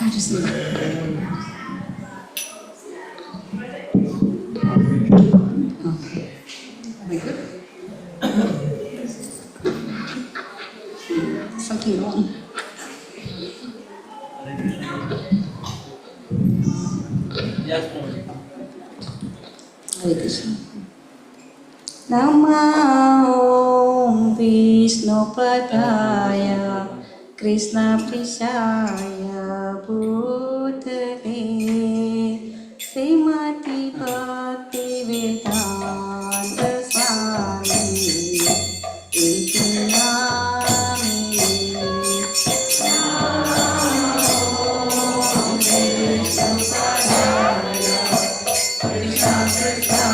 알겠습니다. Something wrong. Hare Krishna. Namo Vishnu Padaya Krishna Prishaya Bhutale Srimati Bhakti Vedanta Swami Iti Nami. Namo Vishnu Padaya Krishna Prishaya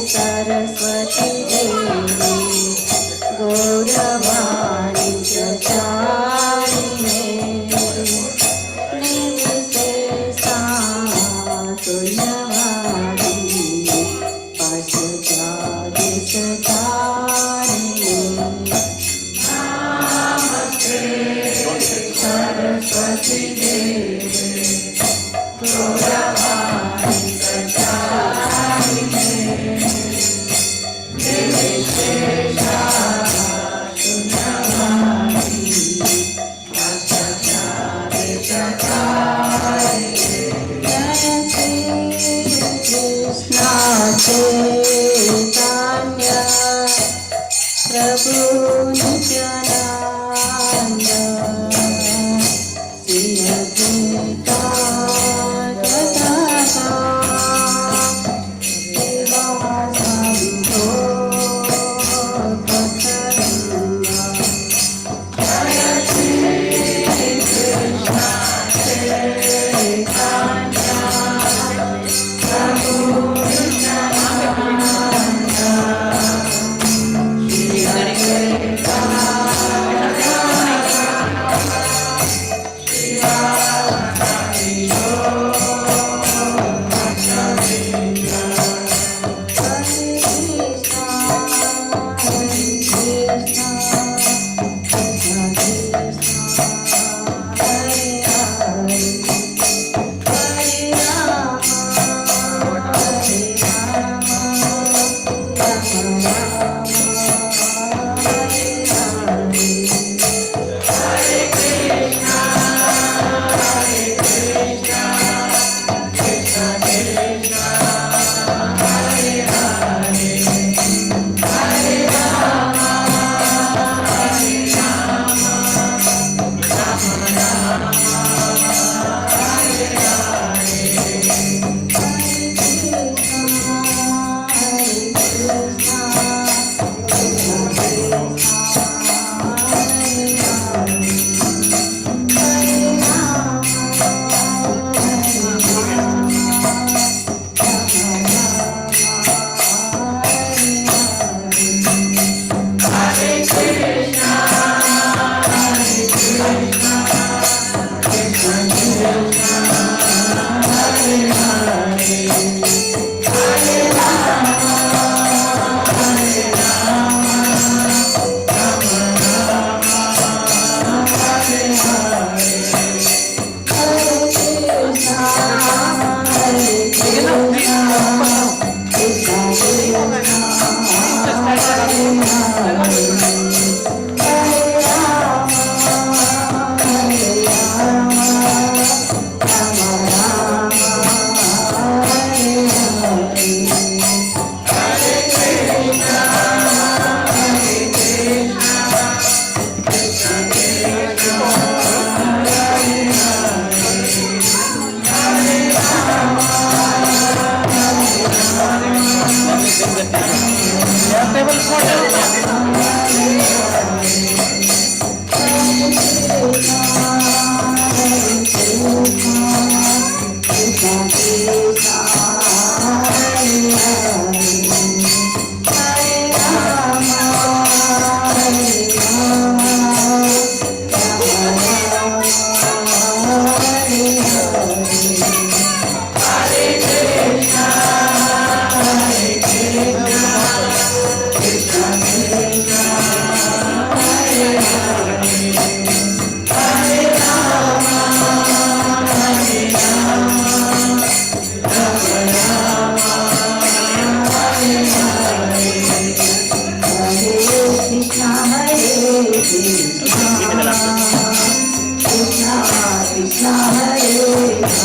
Saraswati Devi Gauravani Pracharine Nirvisesa Sunyavadi Pasujadi Satarine. Namaste Saraswati Devi Gauravani Pracharine Chaitanya Prabhu Nityananda Sri Advaita Gadadhara Devasambho Bhattacharya. Jaya Shri Krishna Chaitanya Prabhu Nityananda Shri Advaita Gadadhara Srivasadi Krishna Hare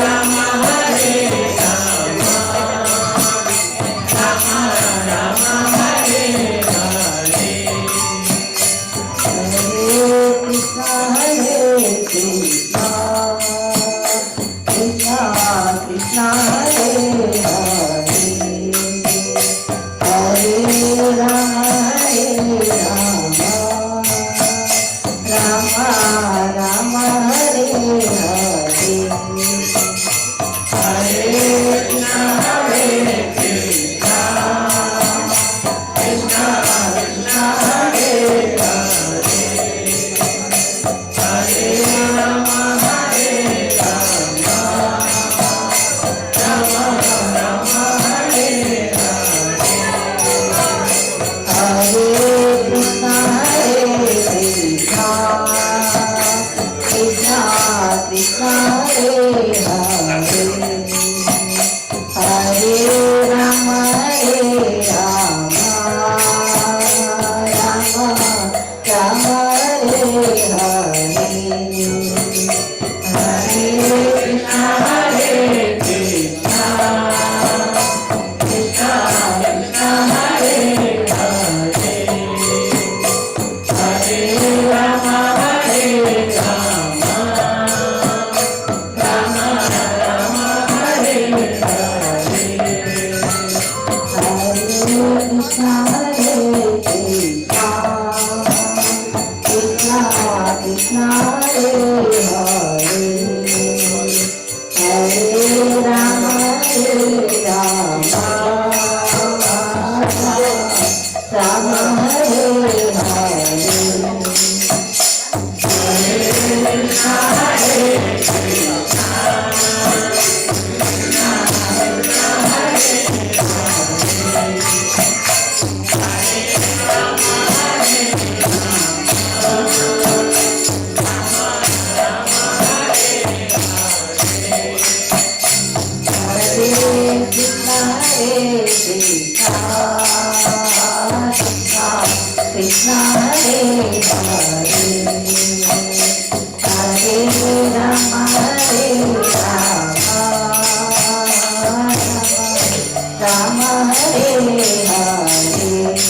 Rama Hare Rama Rama Rama Hare Krishna Hare Hare Hare Rama Hare Rama Rama Hare Hare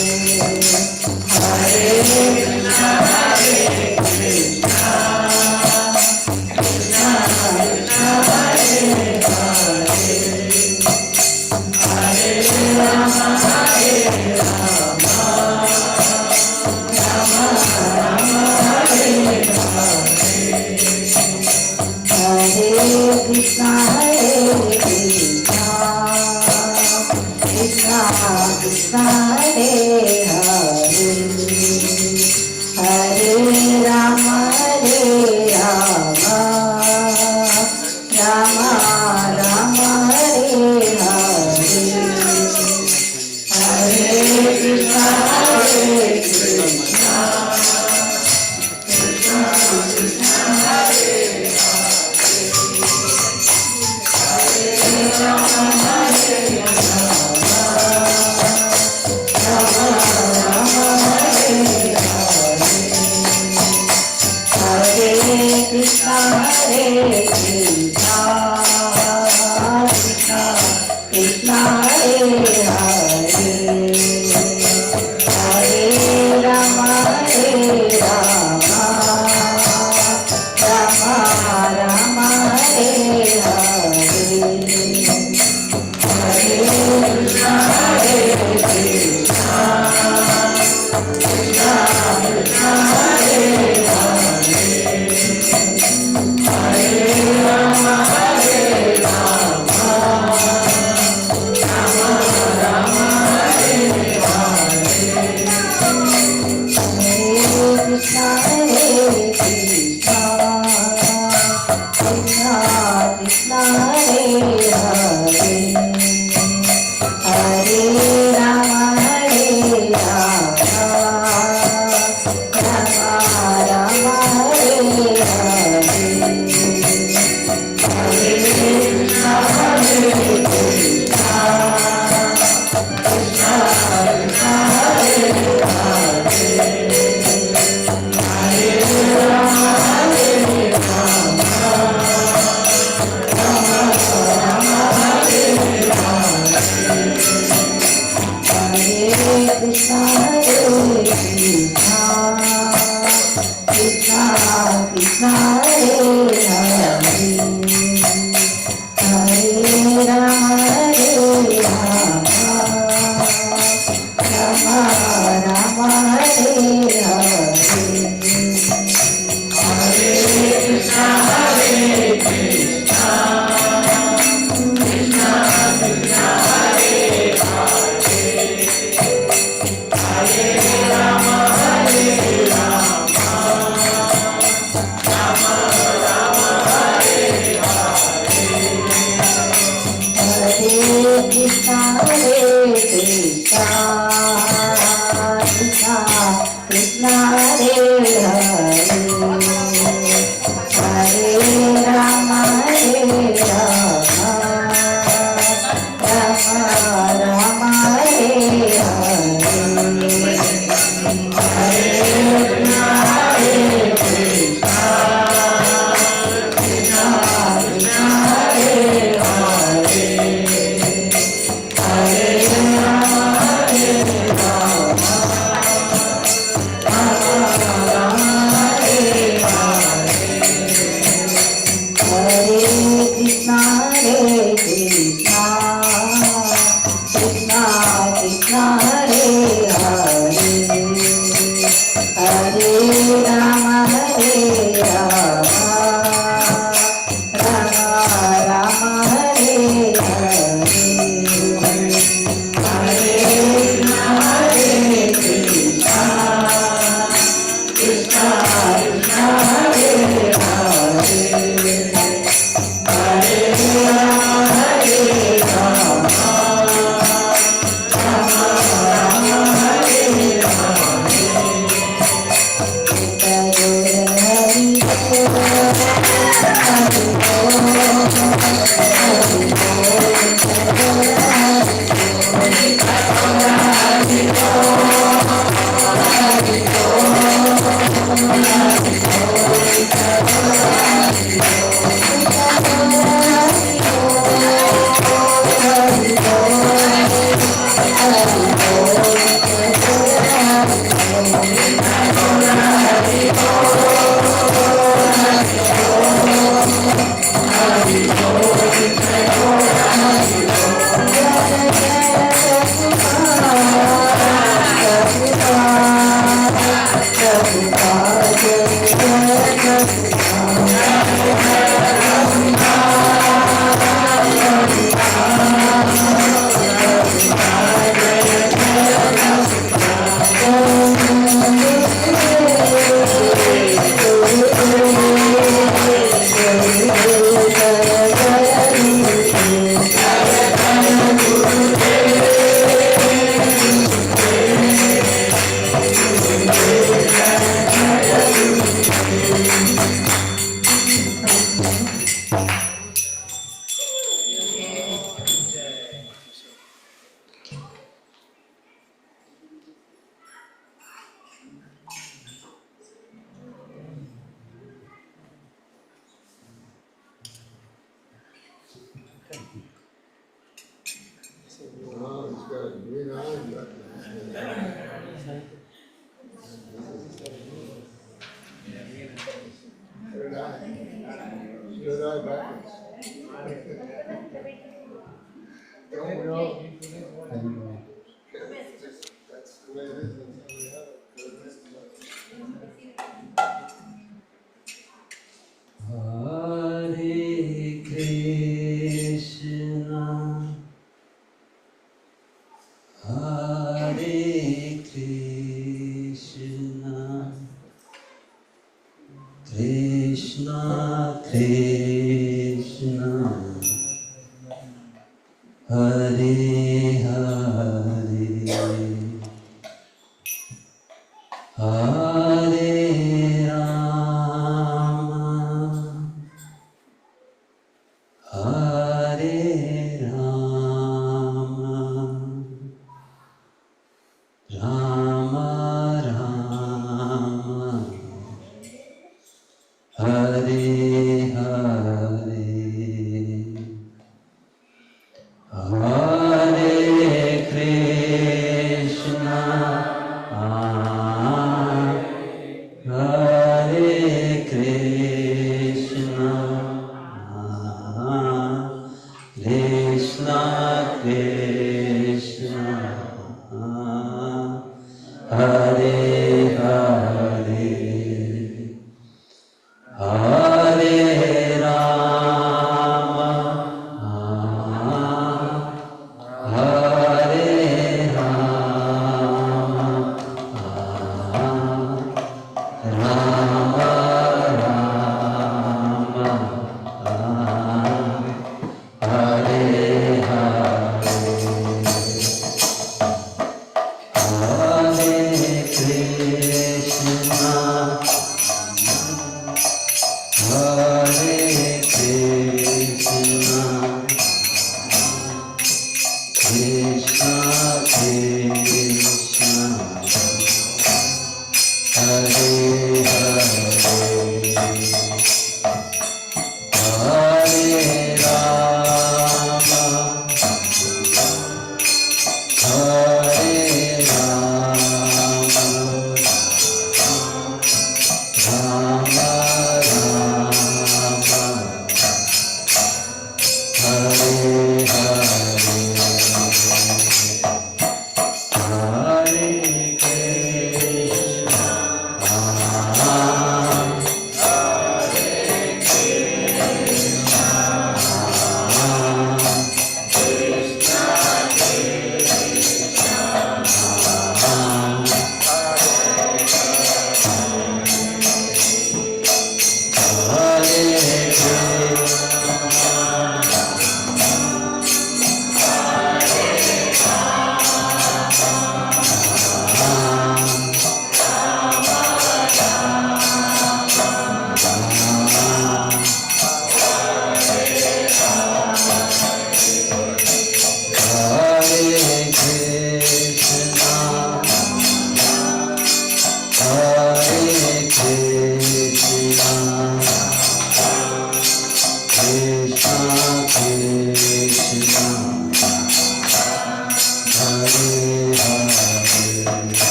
Krishna Hare Krishna Krishna Krishna Hare Hare Hare Rama Hare Rama Rama Rama Hare Hare Hare Krishna Hare Krishna Krishna Krishna Hare Krishna Hare Krishna Krishna Krishna Hare Hare Hare Rama Hare Rama Rama Rama Hare Hare Hare Krishna Hare Krishna Krishna Krishna Hare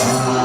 Krishna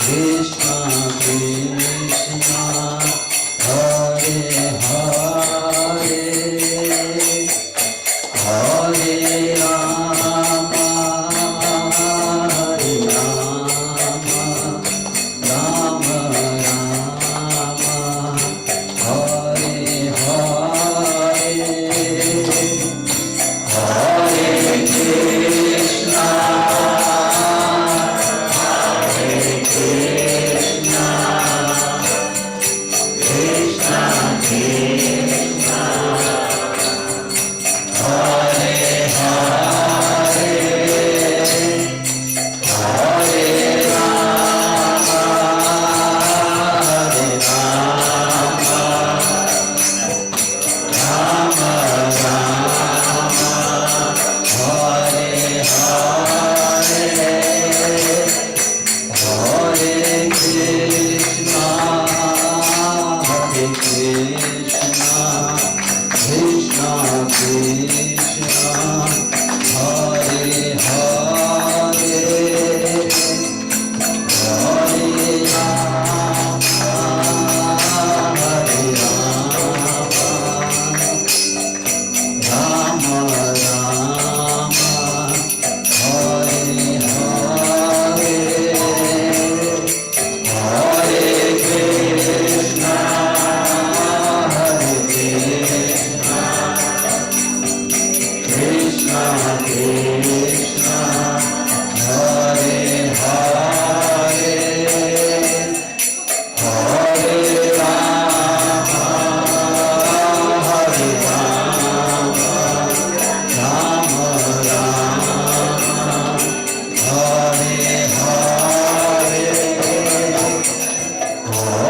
Krishna Hare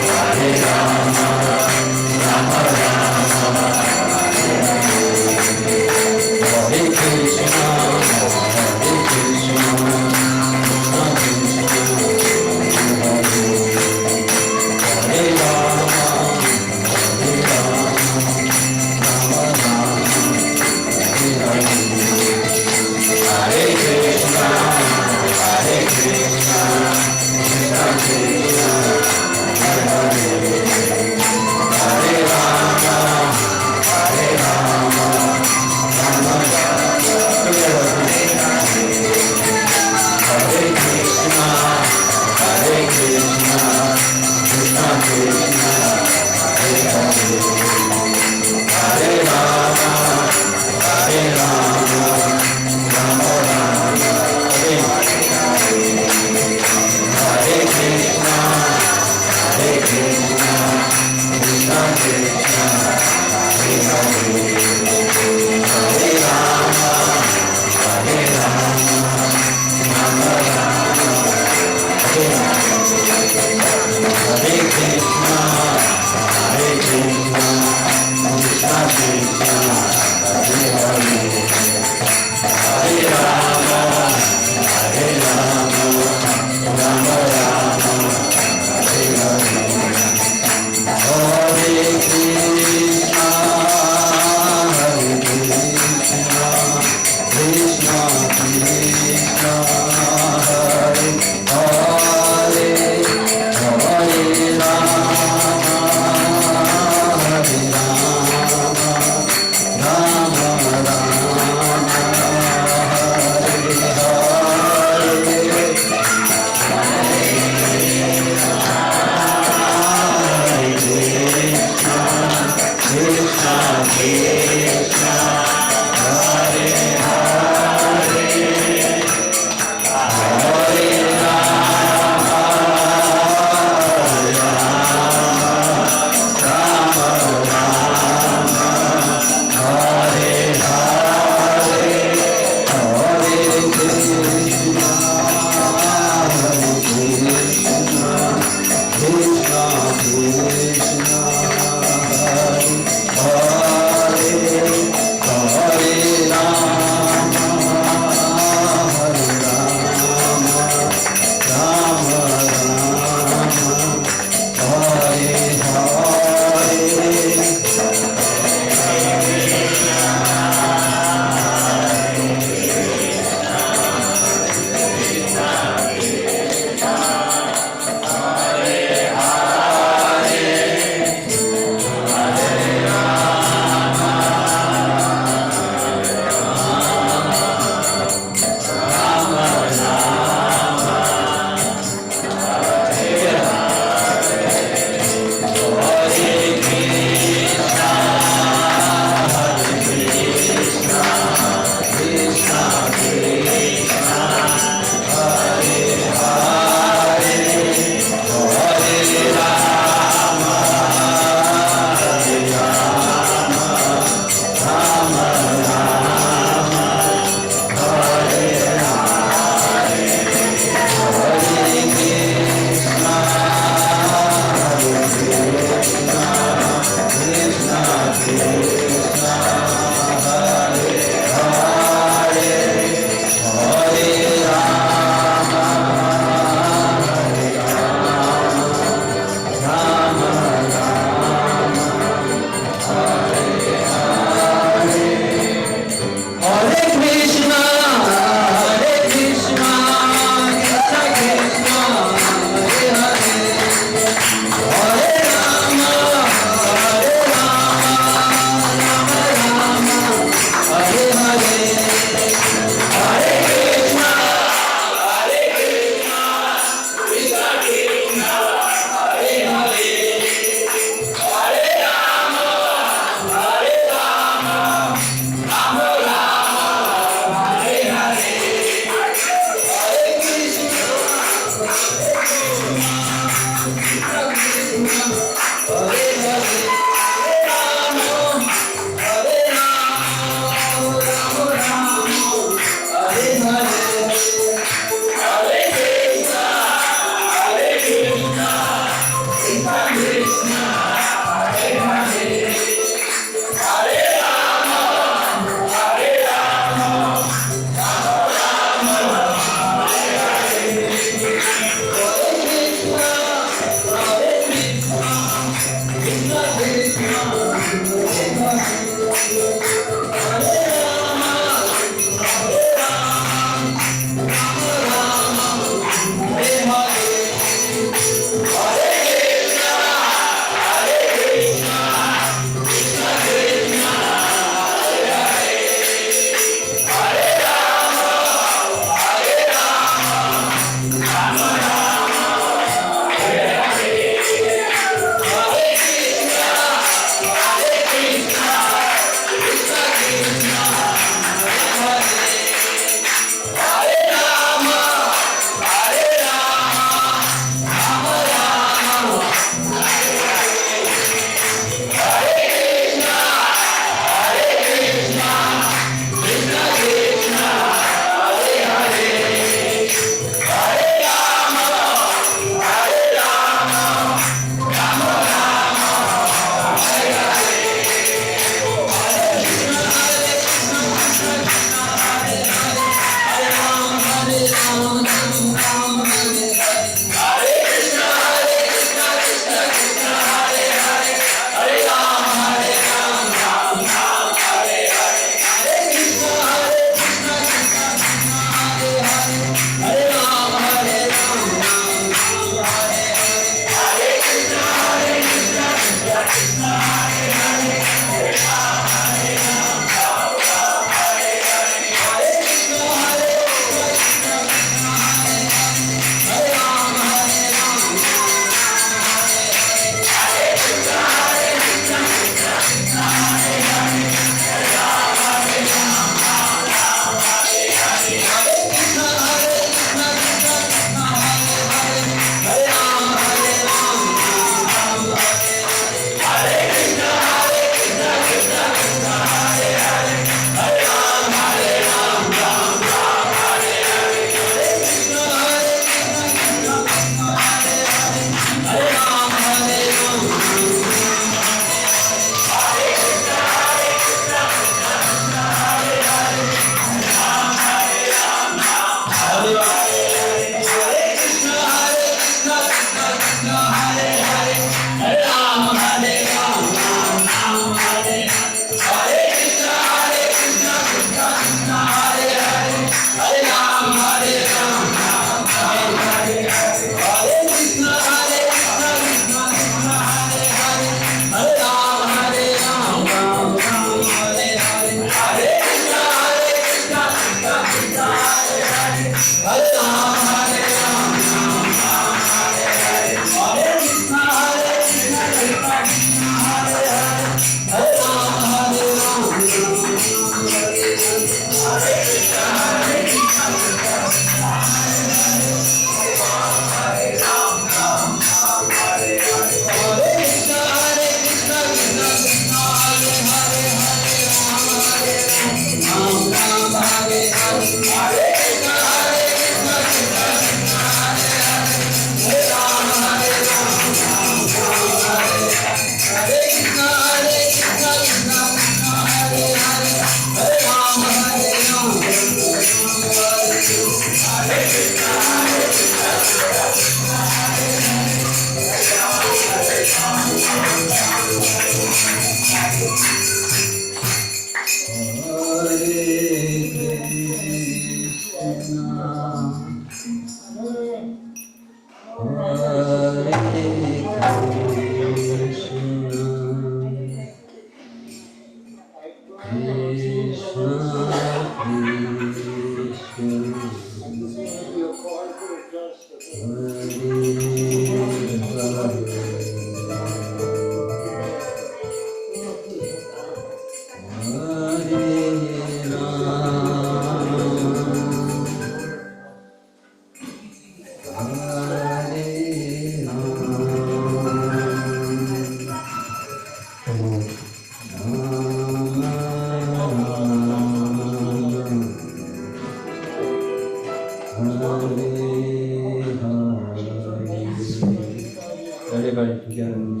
Everybody together.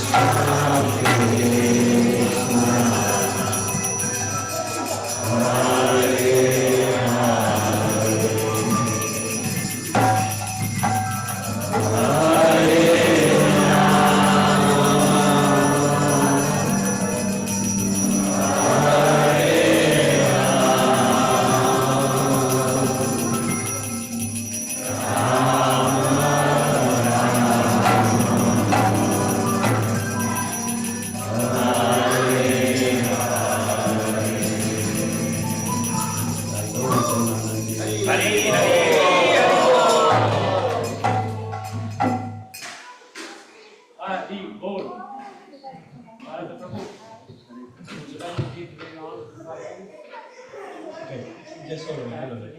Krishna Okay, just hold on, hold on.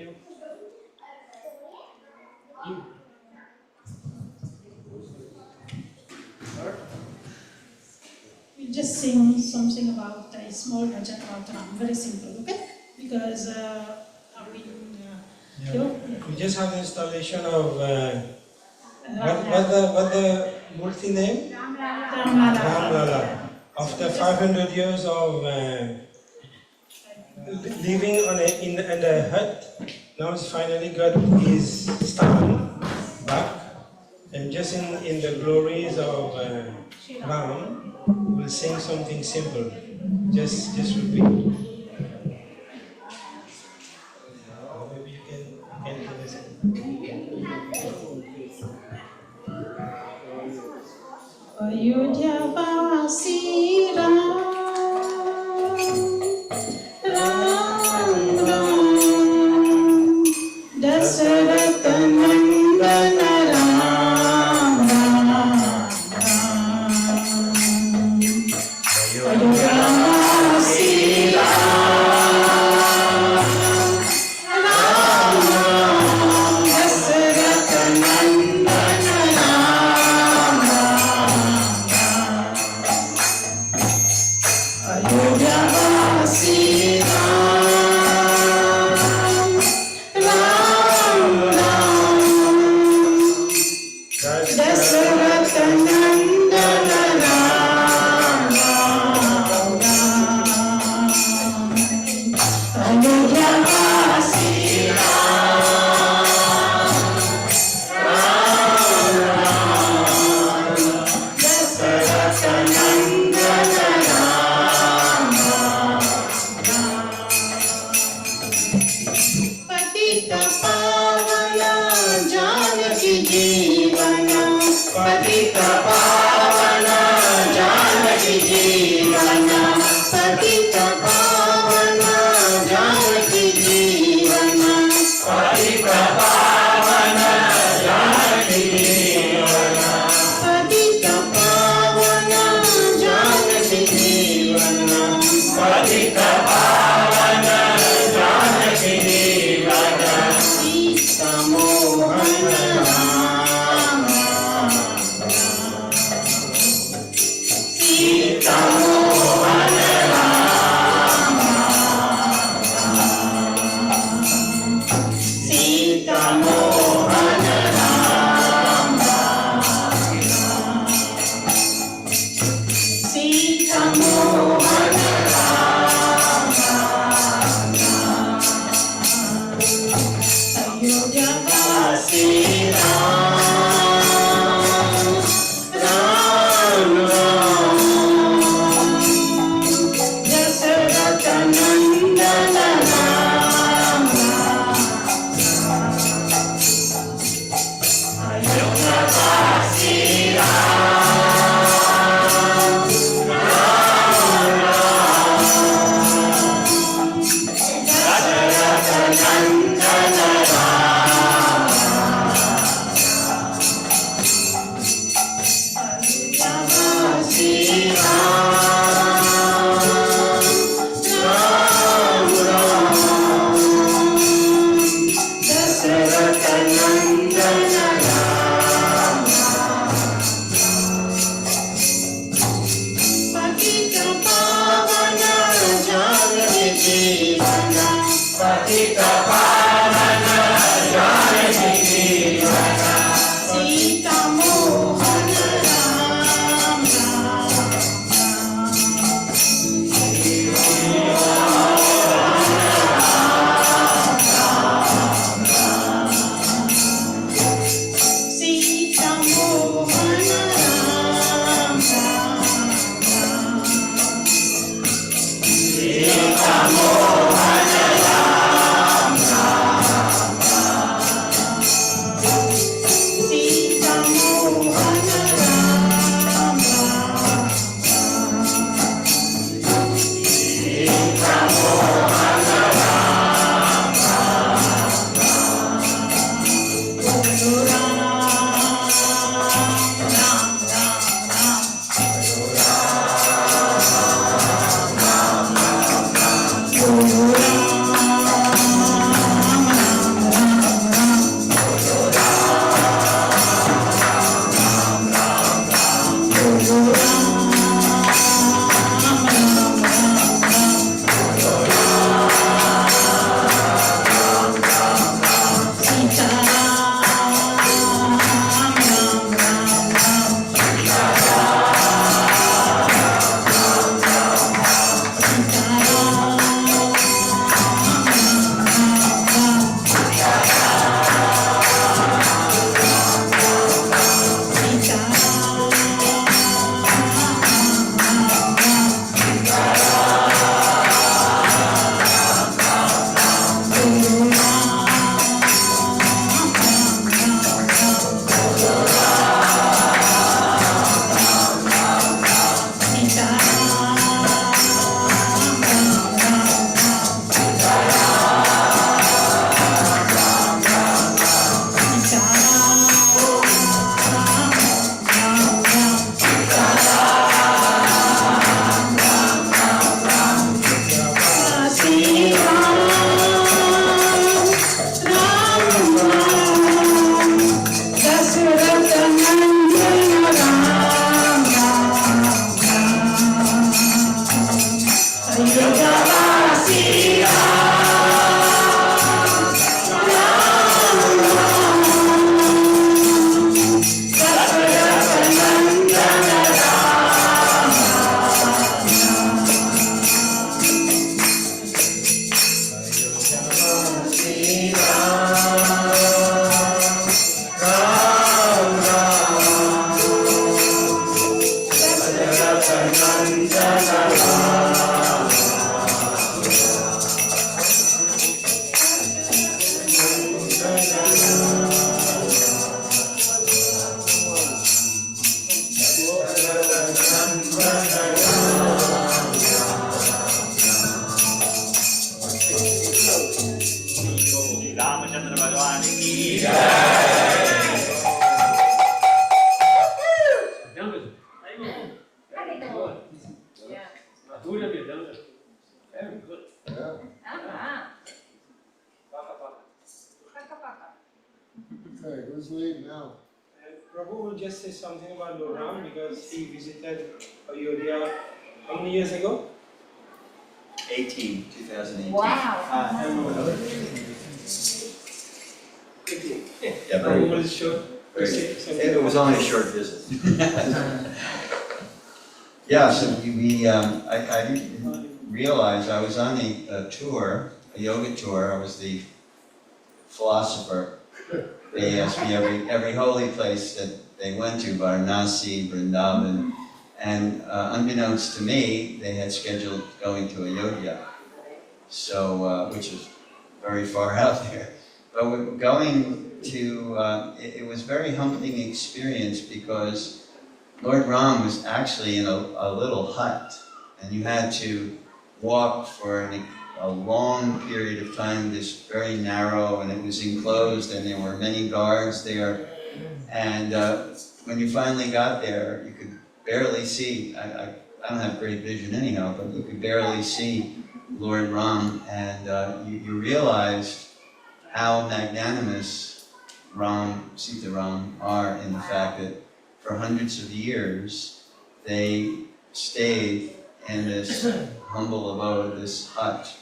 We just sing something about a small bhajan about Ram, very simple, okay? Because I mean, you know, We just have the installation of what the Murti name? Ramlala. Ramlala. After 500 years of living in the hut, now it's finally got his stand back, and just in the glories of Ram, we'll sing something simple. Just repeat. Maybe you can do this. Ayodhya Vasi Ram, Ram Ram, Dasaratha Nandana Ram Ram Ram. Ayodhya Vasi Ram, Ram Ram, Dasaratha Nandana Ram Ram. Ayodhya Vasi Ram, Ram Ram, Dasaratha Nandana Ram Ram. Ayodhya Vasi Dasaratha Nandana Patita Pavana Janaki Jeevana, Patita Pavana Janaki Jeevana, Patita Pavana Janaki Jeevana, Patita Pavana Janaki Jeevana, Patita Pavana Janaki Jeevana, Patita Pavana Janaki Jeevana, Sita Mohana Rama, Sita Mohana Rama, Sita Mohana Rama, Sita Mohana Ayodhya Vasi Ram, Ram Ram, Dasaratha Nandana Ram Ram. Ayodhya Vasi Ram, Ram Ramchandra भगवान की Okay, who's leading now? Prabhu will just say something about Lord Ram because he visited Ayodhya how many years ago? 2018. Yeah, Prabhu will show. It was only a short visit. Yeah, so I didn't realize I was on a tour, a yoga tour. I was the philosopher. They asked me every holy place that they went to, Varanasi, Vrindavan, and unbeknownst to me, they had scheduled going to Ayodhya, so which is very far out there. But going to, it was a very humbling experience because Lord Ram was actually in a little hut, and you had to walk for a long period of time, this very narrow, and it was enclosed, and there were many guards there. And when you finally got there, you could barely see, I don't have great vision anyhow, but you could barely see Lord Ram, and you realized how magnanimous Sita Ram are in the fact that for hundreds of years, they stayed in this humble abode, this hut,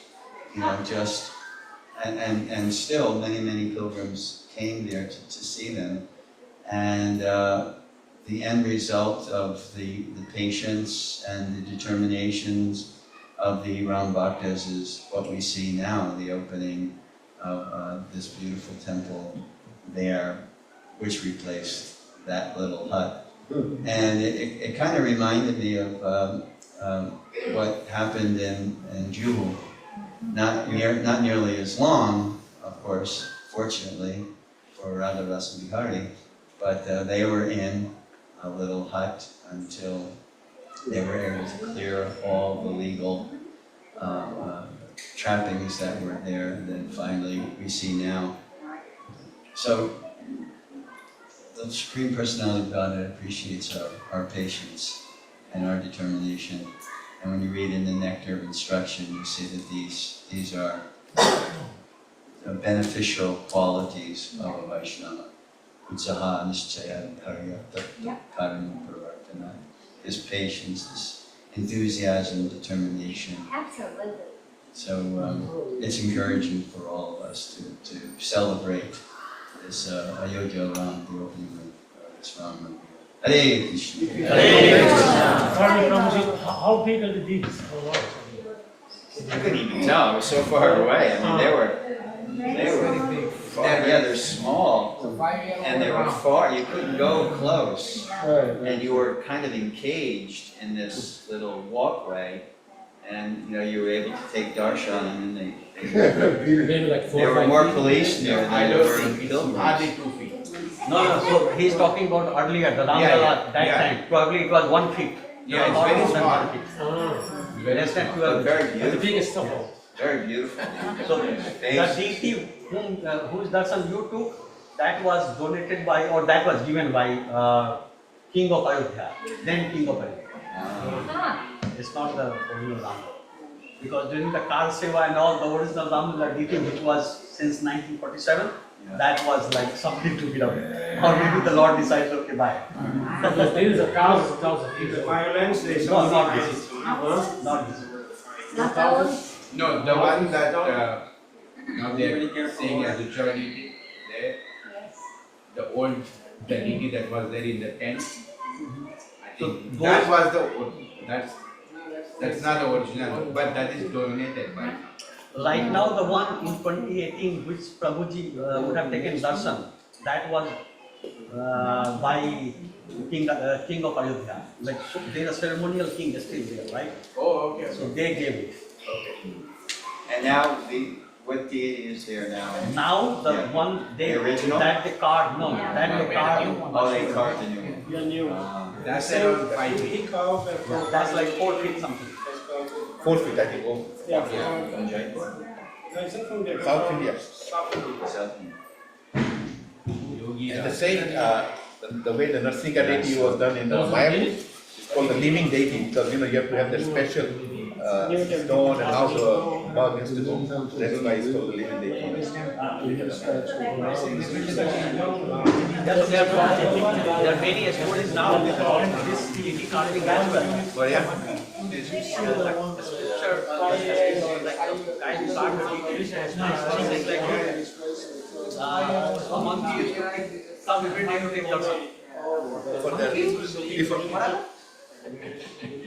and still many pilgrims came there to see them. And the end result of the patience and the determinations of the Ram Bhaktas is what we see now, the opening of this beautiful temple there, which replaced that little hut. And it kind of reminded me of what happened in Juhu. Not nearly as long, of course, fortunately, for Radha Rasa Bihari, but they were in a little hut until they were able to clear all the legal trappings that were there, and then finally we see now. So the Supreme Personality of Godhead appreciates our patience and our determination. And when you read in the Nectar of Instruction, you see that these are beneficial qualities of a Vaishnava. Utsaha nischaya paryata karma pravartana. This patience, this enthusiasm, determination. Absolutely. So it's encouraging for all of us to celebrate this Ayodhya Ram, the opening of this Ram Mandir. Hare Krishna. Hare Krishna. Pardon me, Prabhuji, how big are the deeds? I couldn't even tell, I was so far away. I mean, they were they're small, and they were far, you couldn't go close. And you were kind of encaged in this little walkway, and you were able to take darshan, and then Maybe like 4 there or were 5 more feet. police there than there were pilgrims. Hardly 2 feet. No, so he's talking about earlier, the Ramlala, that time. Probably it was 1 feet. Yeah, it's Not very more than small. 1 feet. Very Less than small. 12. Very The beautiful, biggest of all. very beautiful. So the Face. deity whose darshan you took, that was donated by, or that was given by King of Ayodhya, then King of Ayodhya. It's not the original Ram. Because during the Kal Seva and all, the original Ram deity, which was since 1947, that was like something to be done. Or maybe the Lord decides, okay, bye. Because there is a thousands of In the people. violence, they No, not something this. else. Not this. Not all. No, the one that now they are saying as a journey there, the old deity that was there in the tent. I think So that was that's not the original one, but that is donated by. Right now, the one in 2018, which Prabhuji would have taken darshan, that was by king of Ayodhya. Like so there is a ceremonial king is still there, right? Oh, okay. So they gave it. And now what deity is there now? Now the Yeah. one they The original? that they carved no that they carved. Oh, they carved the new one. Yeah, new. That's Same, around 5 he feet. carved and Yeah, that's like 4 feet something. 4 feet, I think. Oh, Yeah. No, it's not from there. South India. South India. South India. And the same, the way the Narsinga deity was done in the Mayapur, it's called the living deity because you have to have that special stone and how the bug has to go. That's why it's called the living deity. There are many stories now on this deity carving as well. But yeah, The scripture, like a guy who carved the deity, something like a monkey used to come every day to take darshan. for that, before,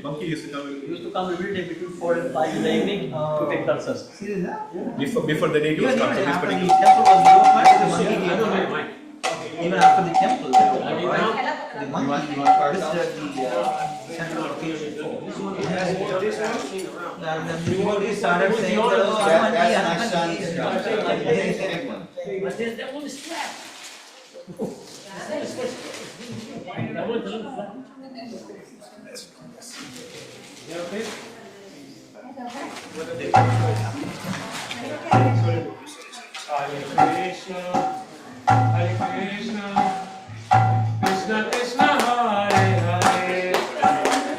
monkey used to come He used to come every day between 4 and 5 in the evening to take darshan. before the deity was come. So this After the particular. temple was built, the monkey came back. Even after the temple, the monkey, You want this parcel? is the central location. The devotee started saying, That's my son's drum. It's a big one. But there's that one is flat. That one is flat. Hare Krishna, Hare Krishna, Krishna Krishna, Hare Hare,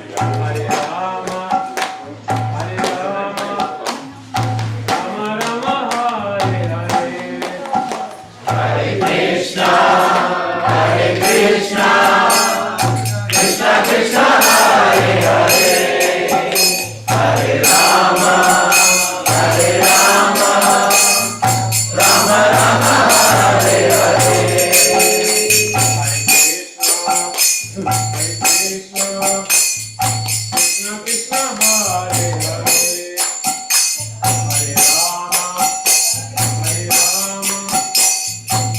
Hare Rama, Hare Rama, Rama Rama, Hare Hare. Hare Krishna, Hare Krishna, Krishna Krishna, Hare Hare, Hare Rama, Hare Rama, Rama Rama, Hare Hare. Hare Krishna, Krishna Krishna, Hare Hare, Hare Rama, Hare Rama,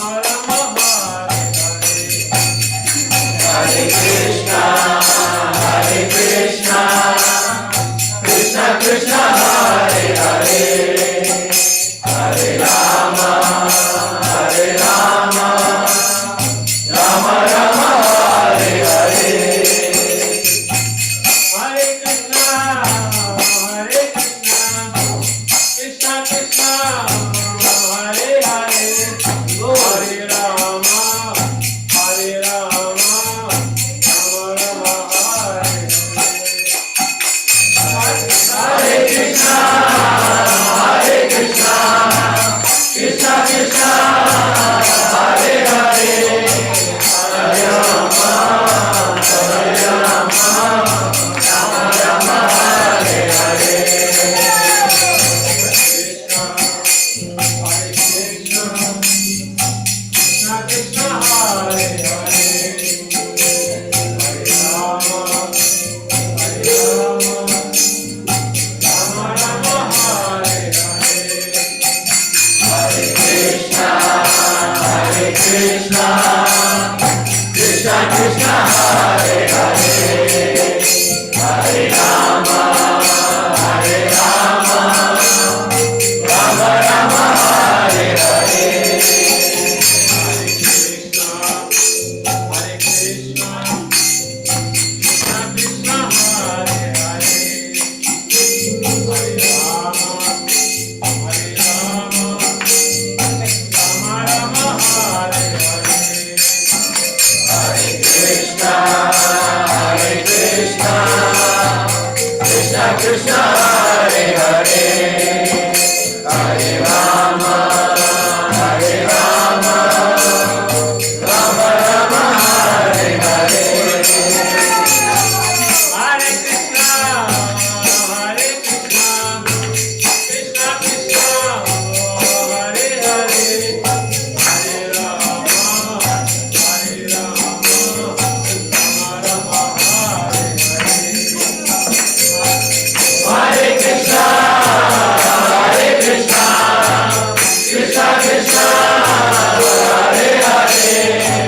Rama Rama, Hare Hare. Hare Krishna, Hare Krishna, Krishna Krishna, Hare Hare, Hare Rama, Hare Rama, Rama Rama, Hare Hare. Hare Krishna, Hare Krishna, Krishna Krishna, Hare Hare, Hare Rama, Hare Rama, Rama Rama, Hare Hare. Hare Krishna, Hare Krishna, Krishna Krishna, Hare Hare, Hare Rama, Hare Rama, Rama Rama, Hare Hare. Hare Krishna, Krishna Krishna, Hare Hare, Hare Rama, Hare Rama, Rama Rama, Hare Hare. Hare Krishna, Hare Krishna, Krishna Krishna, Hare Hare, Hare Rama, Hare Rama, Rama Rama, Hare Hare. Hare Krishna, Hare Krishna, Krishna Krishna, Hare Hare, Hare Rama, Hare Rama, Rama Rama, Hare Hare. Hare Krishna, Hare Krishna, Krishna Krishna, Hare Hare, Hare Rama, Hare Rama, Rama Rama, Hare Hare. Hare Krishna, Hare Krishna, Krishna Krishna, Hare Hare, Hare Rama, Hare Rama, Rama Rama, Hare Hare. Hare Krishna, Hare Krishna, Krishna Krishna, Hare Hare,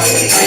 Hare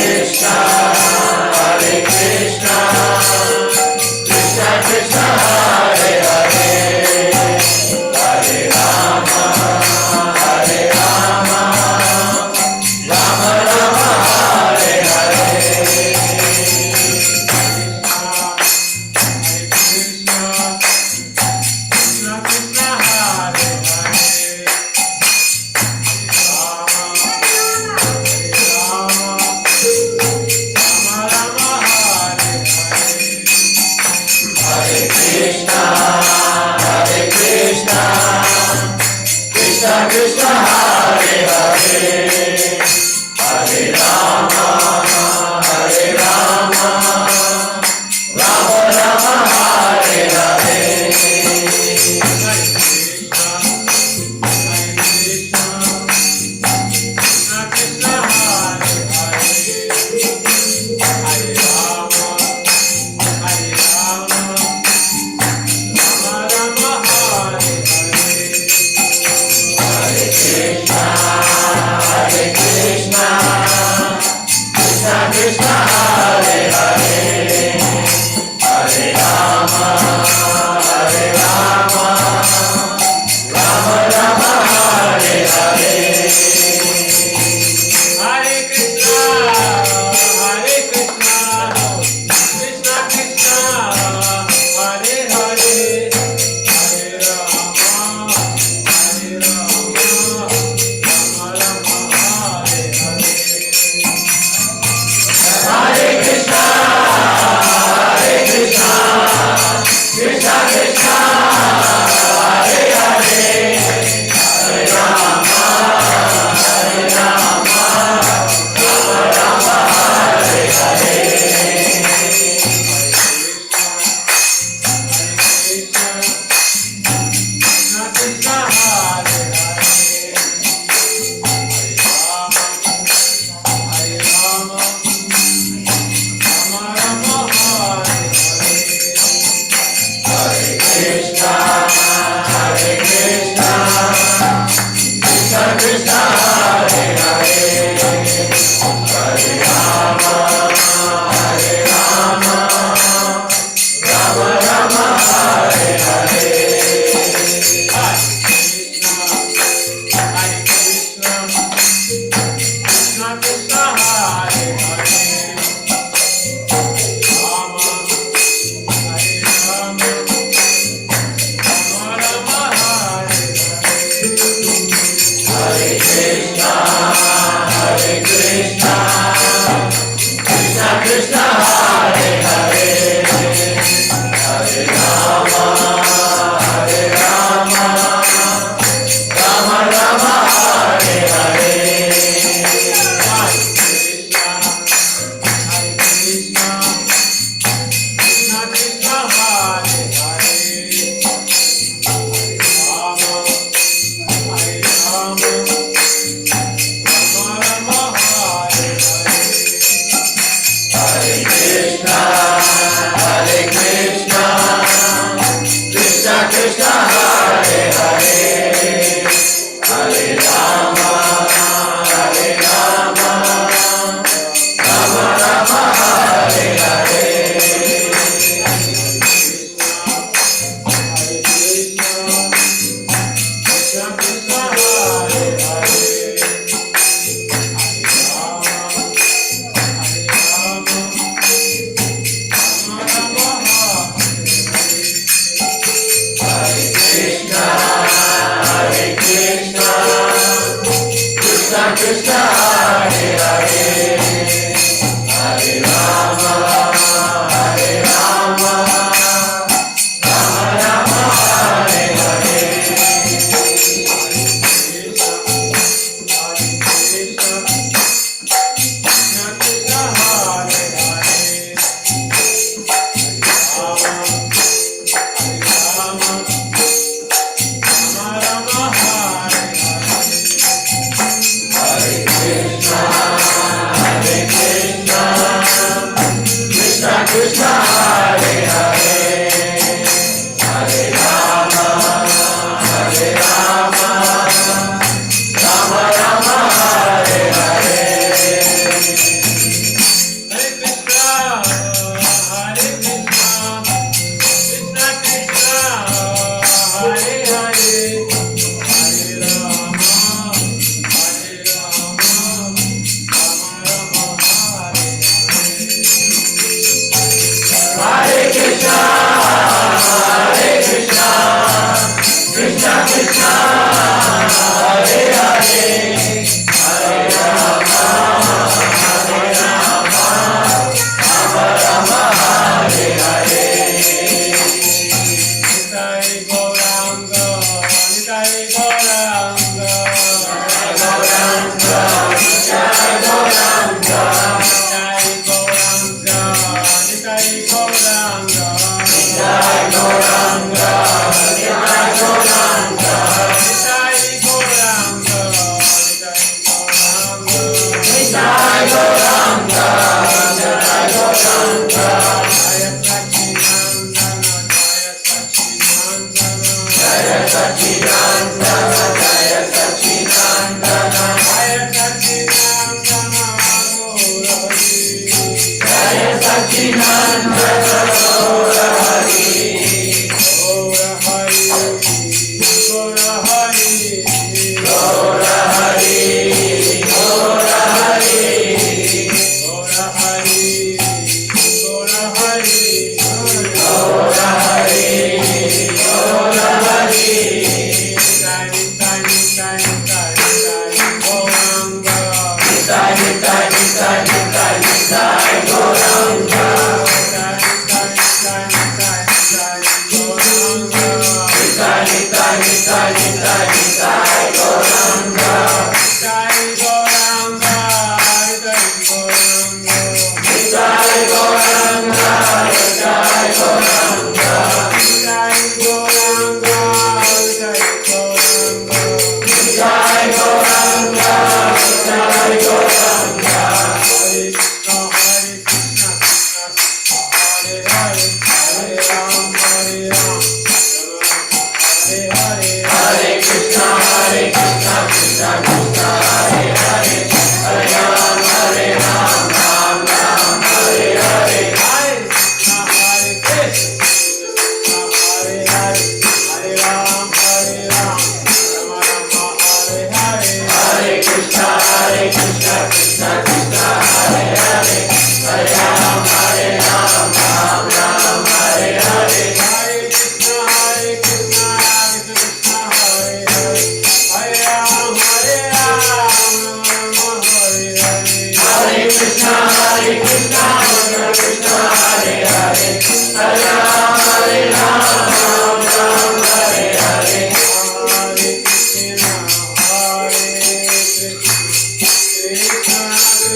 Krishna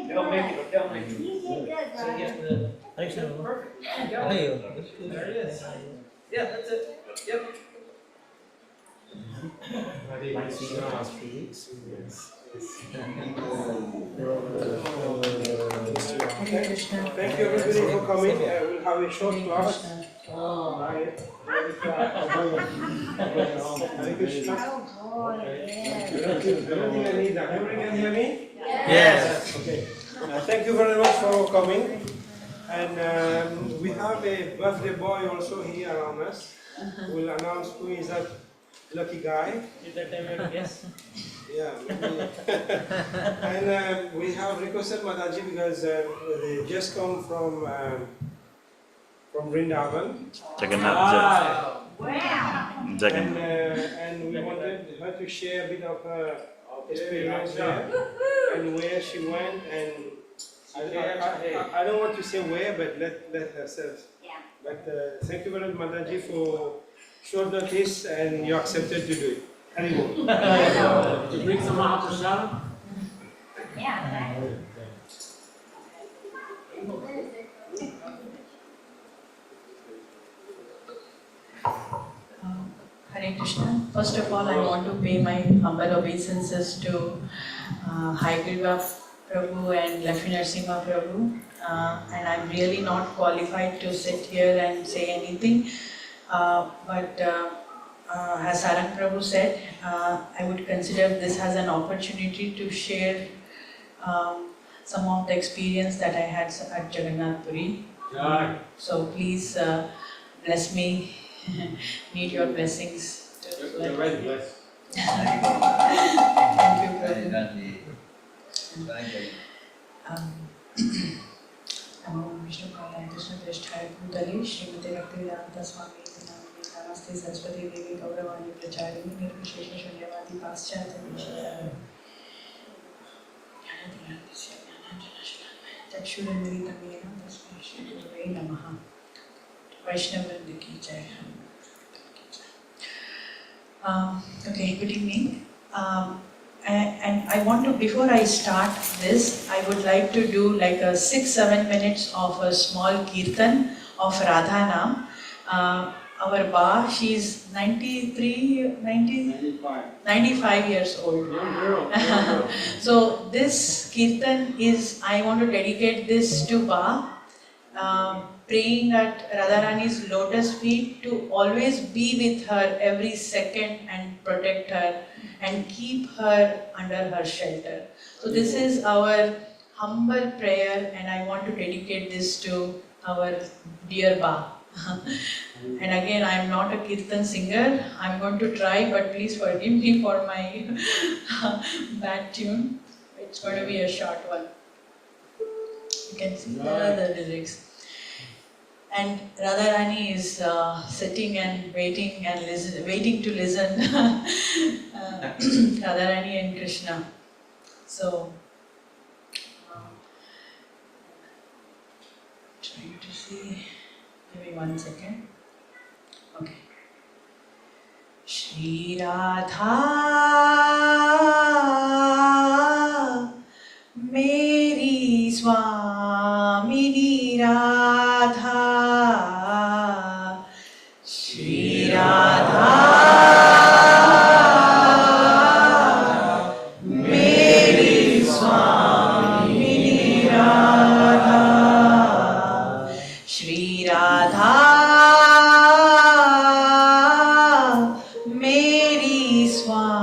They'll make it, they'll make it. There it is. Yeah, that's it. Yep. Thank you everybody for coming. We'll have a short class. Bye. Hare Krishna. Everything I need. Everybody can hear me? Yes. Okay. Thank you very much for coming. And we have a birthday boy also here around us. We'll announce who is that lucky guy. Is that time I guess? Yeah. And we have requested Mataji because they just come from Vrindavan. And we wanted her to share a bit of her experience there and where she went. And I don't want to say where, but let herself. Yeah. But thank you very much, Mataji, for short notice, and you accepted to do it. Anyway. To bring some Mahaprasad? Yeah. Hare Krishna. First of all, I want to pay my humble obeisances to Haigriva Prabhu and Lakshmi Narasimha Prabhu. And I'm really not qualified to sit here and say anything. But as Sarang Prabhu said, I would consider this as an opportunity to share some of the experience that I had at Jagannath Puri. So please bless me. Need your blessings. You're right, bless. Thank you, Prabhu. Namo Vishnu Padaya Krishna Prishthaya Bhutale Srimate Bhaktivedanta Swami Namaste Saraswati Devi Gauravani Pracharini Nirvishesha Shunyavadi Paschatya Vishaya Chakshurandritamena Tasmai Shri Gurave Namaha. Vaishnavavrinda ki jai. Okay, good evening. And I want to, before I start this, I would like to do like a 6-7 minutes of a small kirtan of Radha Nam. Our Ba, she's 95 years old. So this kirtan is, I want to dedicate this to Ba, praying at Radharani's lotus feet to always be with her every second and protect her and keep her under her shelter. So this is our humble prayer, and I want to dedicate this to our dear Ba. And again, I am not a kirtan singer. I am going to try, but please forgive me for my bad tune. It's going to be a short one. You can see there are the lyrics. And Radharani is sitting and waiting and waiting to listen. Radharani and Krishna. So, trying to see. Give me 1 second. Okay. Shri Radha, Meri Swamini Radha. Shri Radha, Meri Swamini Radha. Shri Radha, Meri Swamini.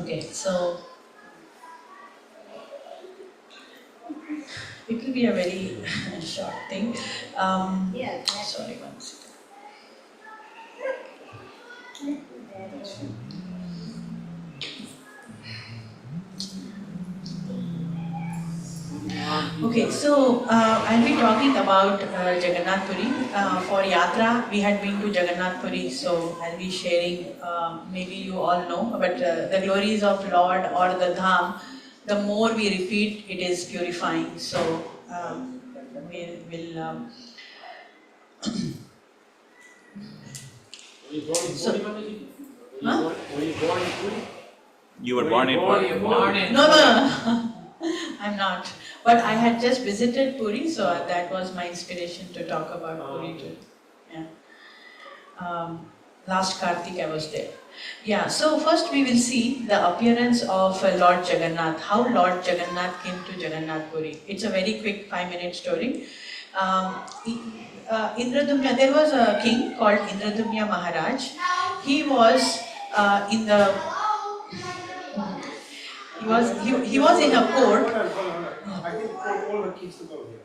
Okay, so it will be a very short thing. Sorry, one second. Okay, so I'll be talking about Jagannath Puri. For Yatra, we had been to Jagannath Puri, so I'll be sharing, maybe you all know, but the glories of Lord or the Dham, the more we repeat, it is purifying. So we'll So- Huh? Were you born in Puri? You were born in Puri? No. I'm not. But I had just visited Puri, so that was my inspiration to talk about Puri too. Yeah. Last Kartik I was there. Yeah, so first we will see the appearance of Lord Jagannath, how Lord Jagannath came to Jagannath Puri. It's a very quick 5-minute story. Indradumya, there was a king called Indradumya Maharaj. He was in the he was in a court. I think all the kids to go here.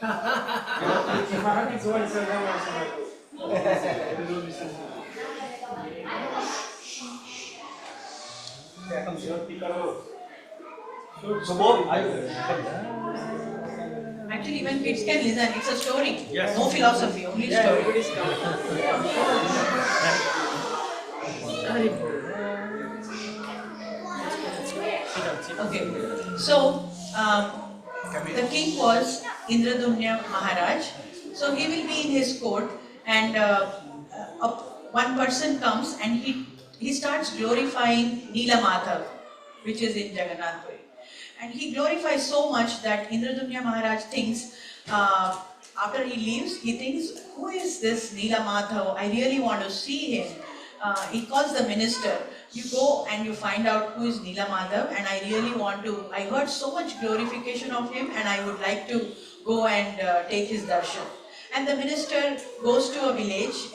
If I had to go and send them also, I go. Actually, even kids can listen. It's a story. Yes. No philosophy, only Yeah, story. everybody's Okay, so the king was Indradumya Maharaj. So he will be in his court, and one person comes and he starts glorifying Neela Madhav, which is in Jagannath Puri. And he glorifies so much that Indradumya Maharaj thinks, after he leaves, he thinks, who is this Neela Madhav? I really want to see him. He calls the minister. You go and you find out who is Neela Madhav, and I really want to, I heard so much glorification of him, and I would like to go and take his darshan. And the minister goes to a village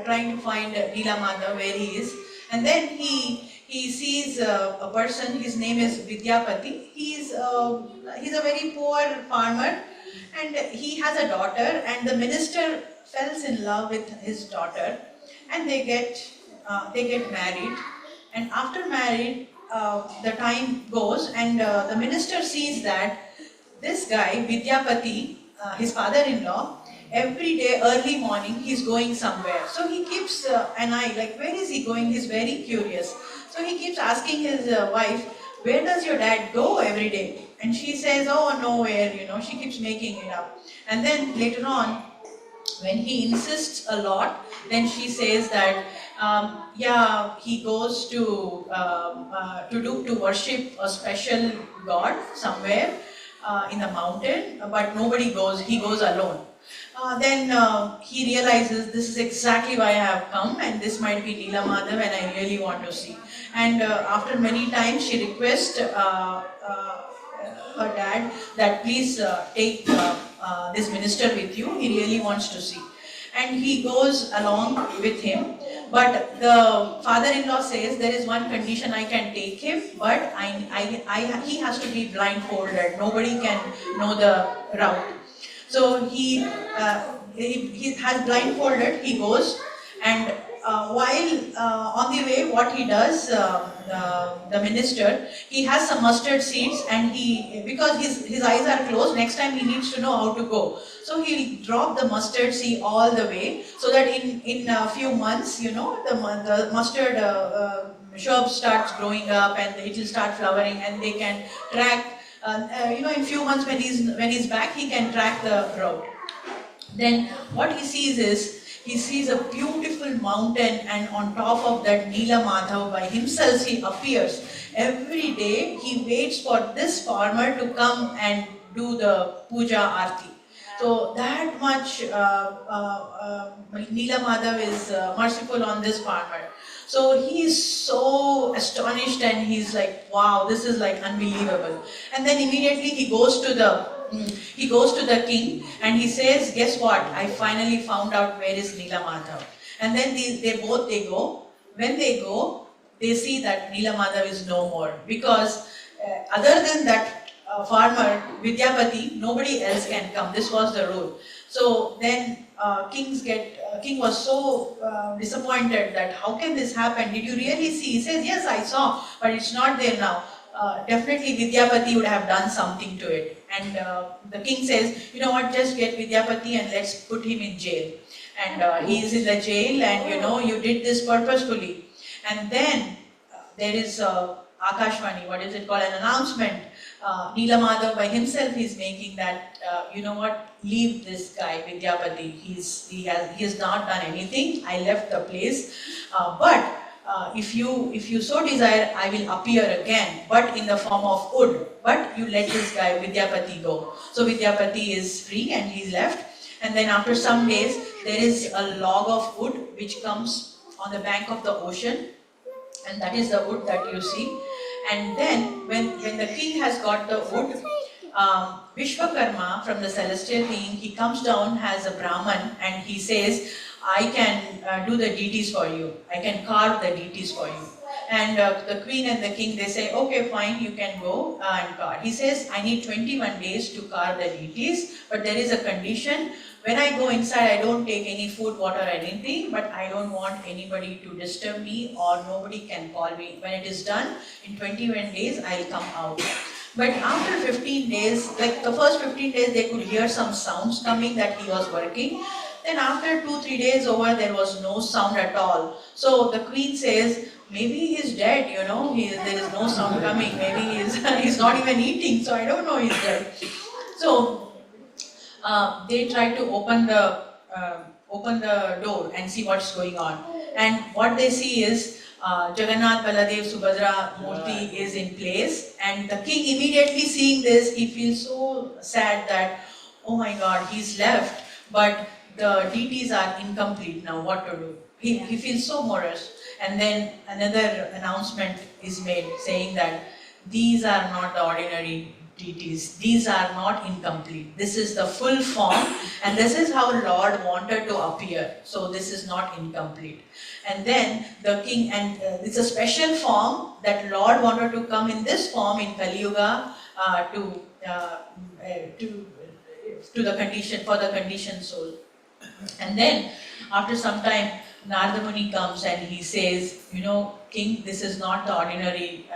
trying to find Neela Madhav, where he is. And then he sees a person, his name is Vidyapati. He's a very poor farmer, and he has a daughter, and the minister falls in love with his daughter, and they get married. And after married, the time goes, and the minister sees that this guy, Vidyapati, his father-in-law, every day early morning he's going somewhere. So he keeps an eye, like, where is he going? He's very curious. So he keeps asking his wife, where does your dad go every day? And she says, oh, nowhere, she keeps making it up. And then later on, when he insists a lot, then she says that, he goes to worship a special god somewhere in the mountain, but nobody goes, he goes alone. Then he realizes, this is exactly why I have come, and this might be Neela Madhav, and I really want to see. And after many times, she requests her dad that please take this minister with you, he really wants to see. And he goes along with him, but the father-in-law says, there is one condition, I can take him, but he has to be blindfolded, nobody can know the route. So he has blindfolded, he goes, and while on the way, what he does, the minister, he has some mustard seeds, and because his eyes are closed, next time he needs to know how to go. So he'll drop the mustard seed all the way, so that in a few months, the mustard shrub starts growing up, and it will start flowering, and they can track. In few months when he's back, he can track the road. Then what he sees is, he sees a beautiful mountain, and on top of that, Neela Madhav by himself, he appears. Every day he waits for this farmer to come and do the puja arti. So that much Neela Madhav is merciful on this farmer. So he is so astonished, and he's like, wow, this is like unbelievable. And then immediately he goes to the king, and he says, guess what? I finally found out where is Neela Madhav. And then they go. When they go, they see that Neela Madhav is no more, because other than that farmer, Vidyapati, nobody else can come. This was the rule. So then King was so disappointed that how can this happen? Did you really see? He says, yes, I saw, but it's not there now. Definitely Vidyapati would have done something to it. And the king says, you know what, just get Vidyapati and let's put him in jail. And he is in the jail, and you did this purposefully. And then there is Akashvani, what is it called, an announcement. Neela Madhav by himself is making that, leave this guy Vidyapati. He has not done anything. I left the place, but if you so desire, I will appear again, but in the form of wood. But you let this guy Vidyapati go. So Vidyapati is free and he's left. And then after some days, there is a log of wood which comes on the bank of the ocean, and that is the wood that you see. And then when the king has got the wood, Vishwakarma from the celestial being, he comes down as a Brahman and he says, I can do the deities for you. I can carve the deities for you. And the queen and the king, they say, okay, fine, you can go and carve. He says, I need 21 days to carve the deities, but there is a condition. When I go inside, I don't take any food, water, anything, but I don't want anybody to disturb me or nobody can call me. When it is done, in 21 days, I'll come out. But after 15 days, like the first 15 days, they could hear some sounds coming that he was working. Then after 2-3 days over, there was no sound at all. So the queen says, maybe he's dead, there is no sound coming. Maybe he's not even eating, so I don't know he's dead. So they try to open the door and see what's going on. And what they see is Jagannath, Baladev, Subhadra Murti is in place, and the king immediately seeing this, he feels so sad that, oh my God, he's left, but the deities are incomplete now, what to do? He feels so morose. And then another announcement is made saying that these are not the ordinary deities, these are not incomplete. This is the full form, and this is how Lord wanted to appear. So this is not incomplete. And then the king, and it's a special form that Lord wanted to come in this form in Kali Yuga to the condition, for the conditioned soul. And then after some time, Narada Muni comes and he says, king, this is not the ordinary,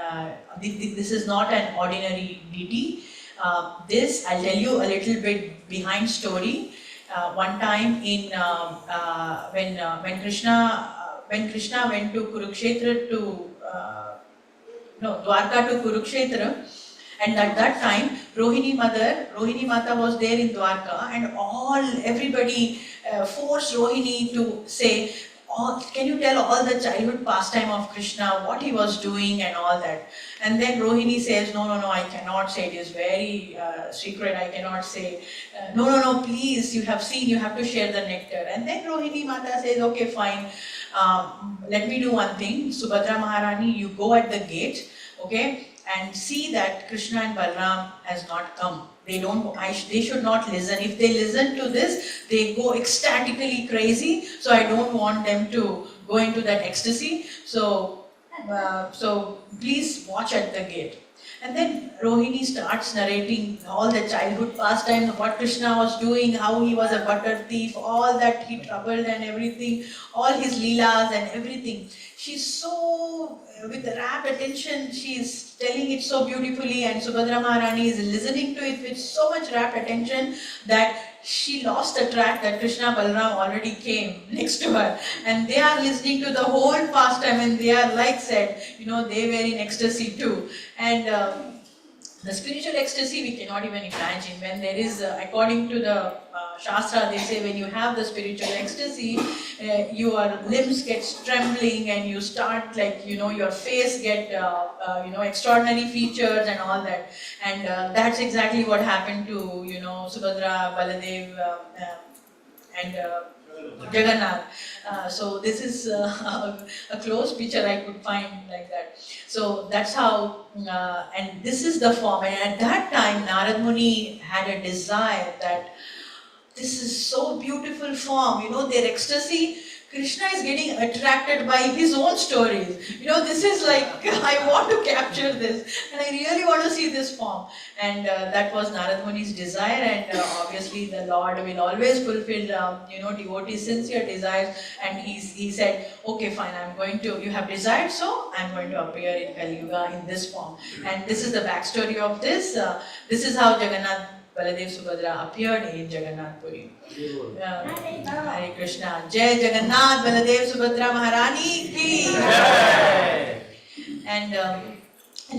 this is not an ordinary deity. This, I'll tell you a little bit behind story. One time when Krishna went to Kurukshetra Dwarka to Kurukshetra, and at that time, Rohini Mata was there in Dwarka, and everybody forced Rohini to say, can you tell all the childhood pastime of Krishna, what he was doing and all that? And then Rohini says, no, I cannot say, it is very secret, I cannot say. No, please, you have seen, you have to share the nectar. And then Rohini Mata says, okay, fine, let me do one thing. Subhadra Maharani, you go at the gate, okay, and see that Krishna and Balram has not come. They should not listen. If they listen to this, they go ecstatically crazy. So I don't want them to go into that ecstasy. So please watch at the gate. And then Rohini starts narrating all the childhood pastimes, what Krishna was doing, how he was a butter thief, all that he troubled and everything, all his leelas and everything. She's so, with rapt attention, she's telling it so beautifully, and Subhadra Maharani is listening to it with so much rapt attention that she lost the track that Krishna Balram already came next to her. And they are listening to the whole pastime and they are like said, they were in ecstasy too. And the spiritual ecstasy we cannot even imagine. When there is, according to the Shastra, they say when you have the spiritual ecstasy, your limbs get trembling and you start your face get, extraordinary features and all that. And that's exactly what happened to, Subhadra, Baladev and Jagannath. So this is a close picture I could find like that. So that's how, and this is the form. And at that time, Narad Muni had a desire that this is so beautiful form, their ecstasy, Krishna is getting attracted by his own stories. You know, this is like, I want to capture this and I really want to see this form. And that was Narad Muni's desire, and obviously the Lord will always fulfill, devotees' sincere desires. And he said, okay, fine, you have desired, so I'm going to appear in Kali Yuga in this form. And this is the backstory of this. This is how Jagannath Baladev Subhadra appeared in Jagannath Puri. Hare Krishna. Jai Jagannath Baladev Subhadra Maharani ki. And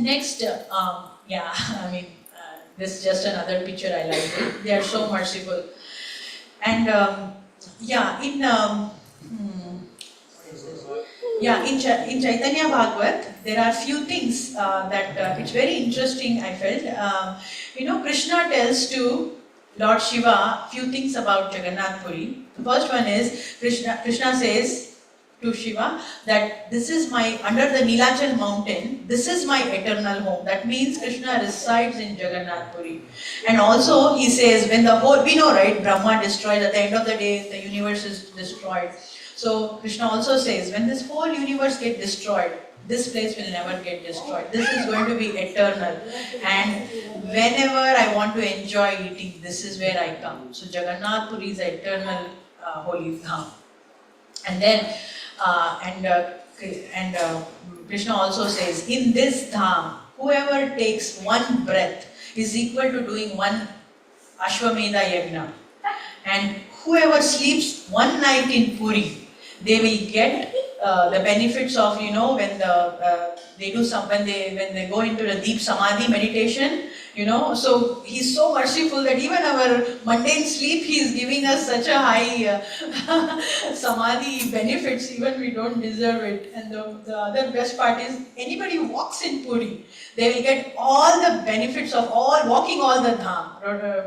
next, this is just another picture I like. They are so merciful. And in Chaitanya Bhagavat, there are few things that it's very interesting, I felt. Krishna tells to Lord Shiva few things about Jagannath Puri. The first one is, Krishna says to Shiva that this is under the Nilachal mountain, this is my eternal home. That means Krishna resides in Jagannath Puri. And also he says, when we know, right, Brahma destroyed, at the end of the day, the universe is destroyed. So Krishna also says, when this whole universe gets destroyed, this place will never get destroyed. This is going to be eternal. And whenever I want to enjoy eating, this is where I come. So Jagannath Puri is eternal holy dham. And then, Krishna also says, in this dham, whoever takes one breath is equal to doing one Ashwamedha Yagna. And whoever sleeps one night in Puri, they will get the benefits of, when they go into the deep samadhi meditation, so he's so merciful that even our mundane sleep, he is giving us such a high samadhi benefits, even we don't deserve it. And the other best part is, anybody who walks in Puri, they will get all the benefits of walking all the dham,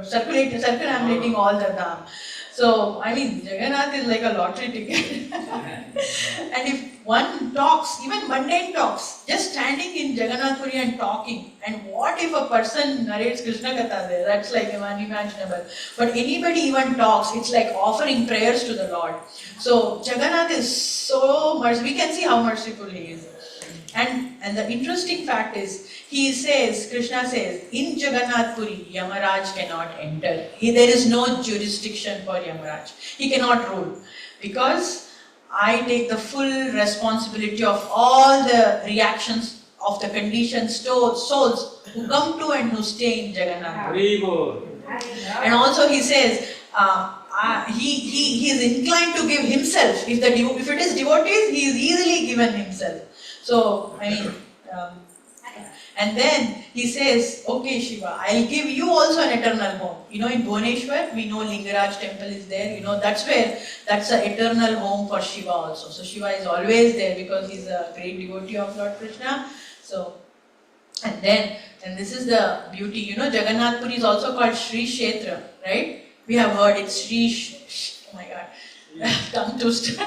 circumambulating all the dham. So, Jagannath is like a lottery ticket. And if one talks, even mundane talks, just standing in Jagannath Puri and talking, and what if a person narrates Krishna Katha there? That's like unimaginable. But anybody even talks, it's like offering prayers to the Lord. So, Jagannath is so merciful. We can see how merciful he is. And the interesting fact is, Krishna says, in Jagannath Puri, Yamaraj cannot enter. There is no jurisdiction for Yamaraj. He cannot rule. Because I take the full responsibility of all the reactions of the conditioned souls who come to and who stay in Jagannath Puri. And also he says, he is inclined to give himself. If it is devotees, he is easily given himself. So, and then he says, okay Shiva, I'll give you also an eternal home. In Bhubaneswar, we know Lingaraj temple is there. That's an eternal home for Shiva also. So Shiva is always there because he's a great devotee of Lord Krishna. So, and this is the beauty. Jagannath Puri is also called Sri Kshetra, right? We have heard it, oh my God. Tongue twister.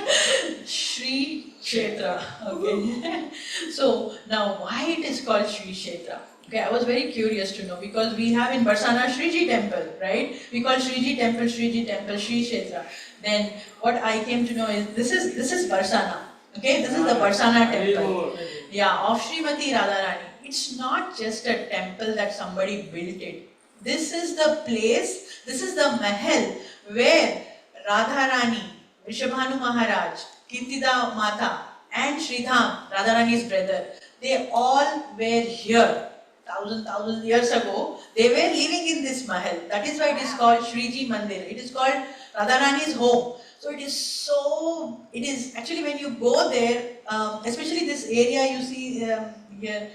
Sri Kshetra. Okay. So now why it is called Sri Kshetra? Okay, I was very curious to know, because we have in Barsana Sriji temple, right? We call Sriji temple, Sri Kshetra. Then what I came to know is this is Barsana. Okay, this is the Barsana temple. Yeah, of Srimati Radharani. It's not just a temple that somebody built it. This is the place, this is the mahal where Radharani, Rishabhanu Maharaj, Kirtida Mata and Sridham, Radharani's brother, they all were here. Thousand years ago, they were living in this mahal. That is why it is called Sriji Mandir. It is called Radharani's home. So it is actually, when you go there, especially this area you see here,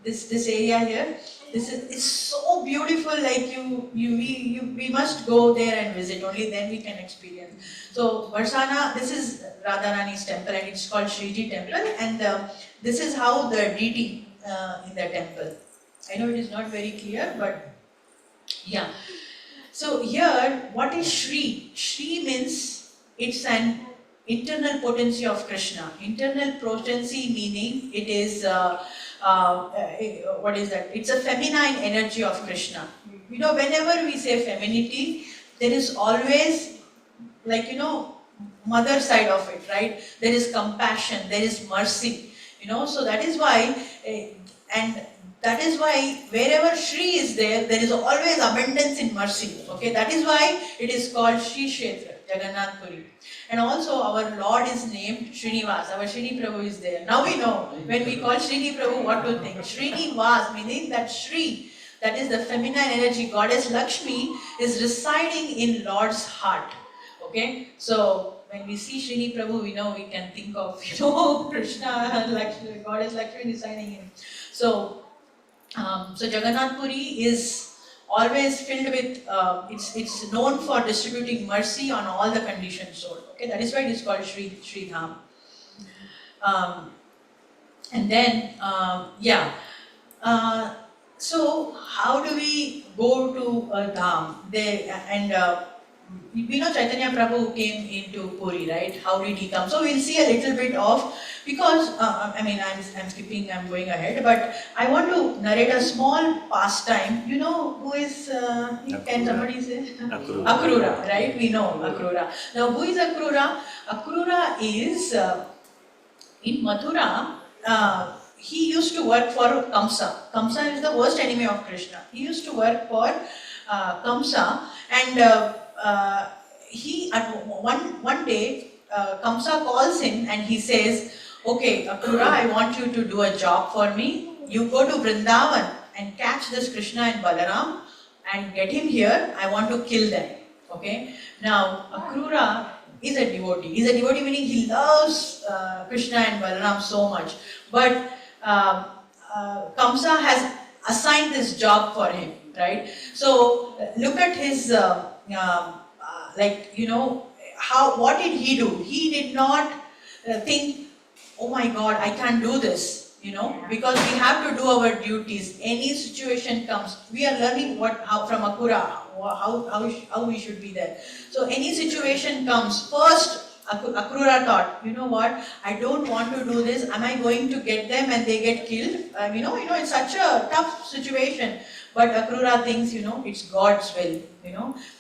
this area here, it's so beautiful. Like we must go there and visit. Only then we can experience. So Barsana, this is Radharani's temple, and it's called Sriji temple. And this is how the deity in the temple. I know it is not very clear, but yeah. So here, what is Shri? Shri means it's an internal potency of Krishna. Internal potency meaning it is, what is that? It's a feminine energy of Krishna. Whenever we say femininity, there is always, mother side of it, right? There is compassion, there is mercy, so that is why, and that is why wherever Shri is there, there is always abundance in mercy, okay? That is why it is called Shri Kshetra, Jagannath Puri. And also our Lord is named Srinivas, our Srini Prabhu is there. Now we know, when we call Srini Prabhu, what to think. Srinivas, meaning that Shri, that is the feminine energy, goddess Lakshmi, is residing in Lord's heart, okay? So, when we see Srini Prabhu, we know we can think of, Krishna, Lakshmi, goddess Lakshmi residing in. So Jagannath Puri is always filled with, it's known for distributing mercy on all the conditioned soul. Okay, that is why it is called Sri Dham. And then, so how do we go to Dham? We know Chaitanya Prabhu came into Puri, right? How did he come? So we'll see a little bit of, because, I'm skipping, I'm going ahead, but I want to narrate a small pastime. You know who is, can somebody say? Akrura, right? We know Akrura. Now, who is Akrura? Akrura is, in Mathura, he used to work for Kamsa. Kamsa is the worst enemy of Krishna. He used to work for Kamsa, and he at one day Kamsa calls him and he says, okay, Akrura, I want you to do a job for me. You go to Vrindavan and catch this Krishna and Balaram and get him here. I want to kill them. Okay. Now Akrura is a devotee. He's a devotee meaning he loves Krishna and Balaram so much. But Kamsa has assigned this job for him, right? So look at his what did he do? He did not think, oh my God, I can't do this, because we have to do our duties. Any situation comes, we are learning from Akrura, how we should be there. So any situation comes, first Akrura thought, you know what, I don't want to do this, am I going to get them and they get killed? It's such a tough situation. But Akrura thinks, it's God's will,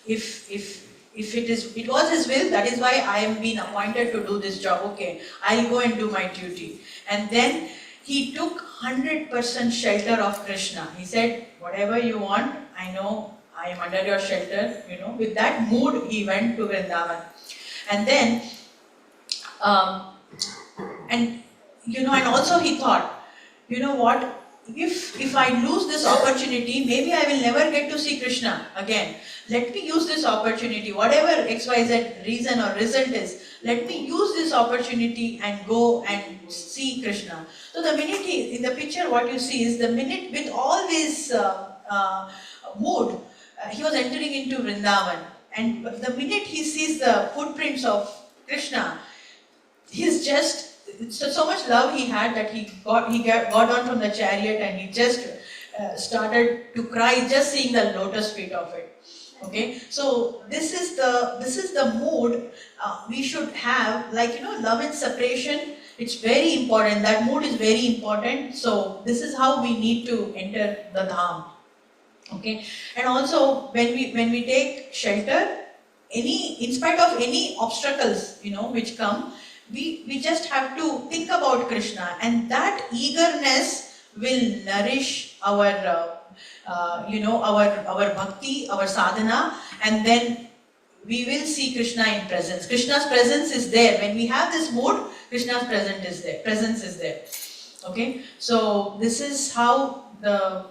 if it was His will, that is why I am being appointed to do this job. Okay, I'll go and do my duty. And then he took 100% shelter of Krishna. He said, whatever you want, I know I am under your shelter. With that mood, he went to Vrindavan. And then, and also he thought, you know what? If I lose this opportunity, maybe I will never get to see Krishna again. Let me use this opportunity, whatever XYZ reason or result is, let me use this opportunity and go and see Krishna. So the minute in the picture what you see is the minute with all this mood, he was entering into Vrindavan. And the minute he sees the footprints of Krishna, he's just, so much love he had that he got down from the chariot and he just started to cry just seeing the lotus feet of it. Okay, so this is the mood we should have, love and separation. It's very important. That mood is very important. So this is how we need to enter the Dham. Okay, and also when we take shelter, in spite of any obstacles which come, we just have to think about Krishna, and that eagerness will nourish our our bhakti, our sadhana, and then we will see Krishna in presence. Krishna's presence is there. When we have this mood, Krishna's presence is there. Okay, so this is how the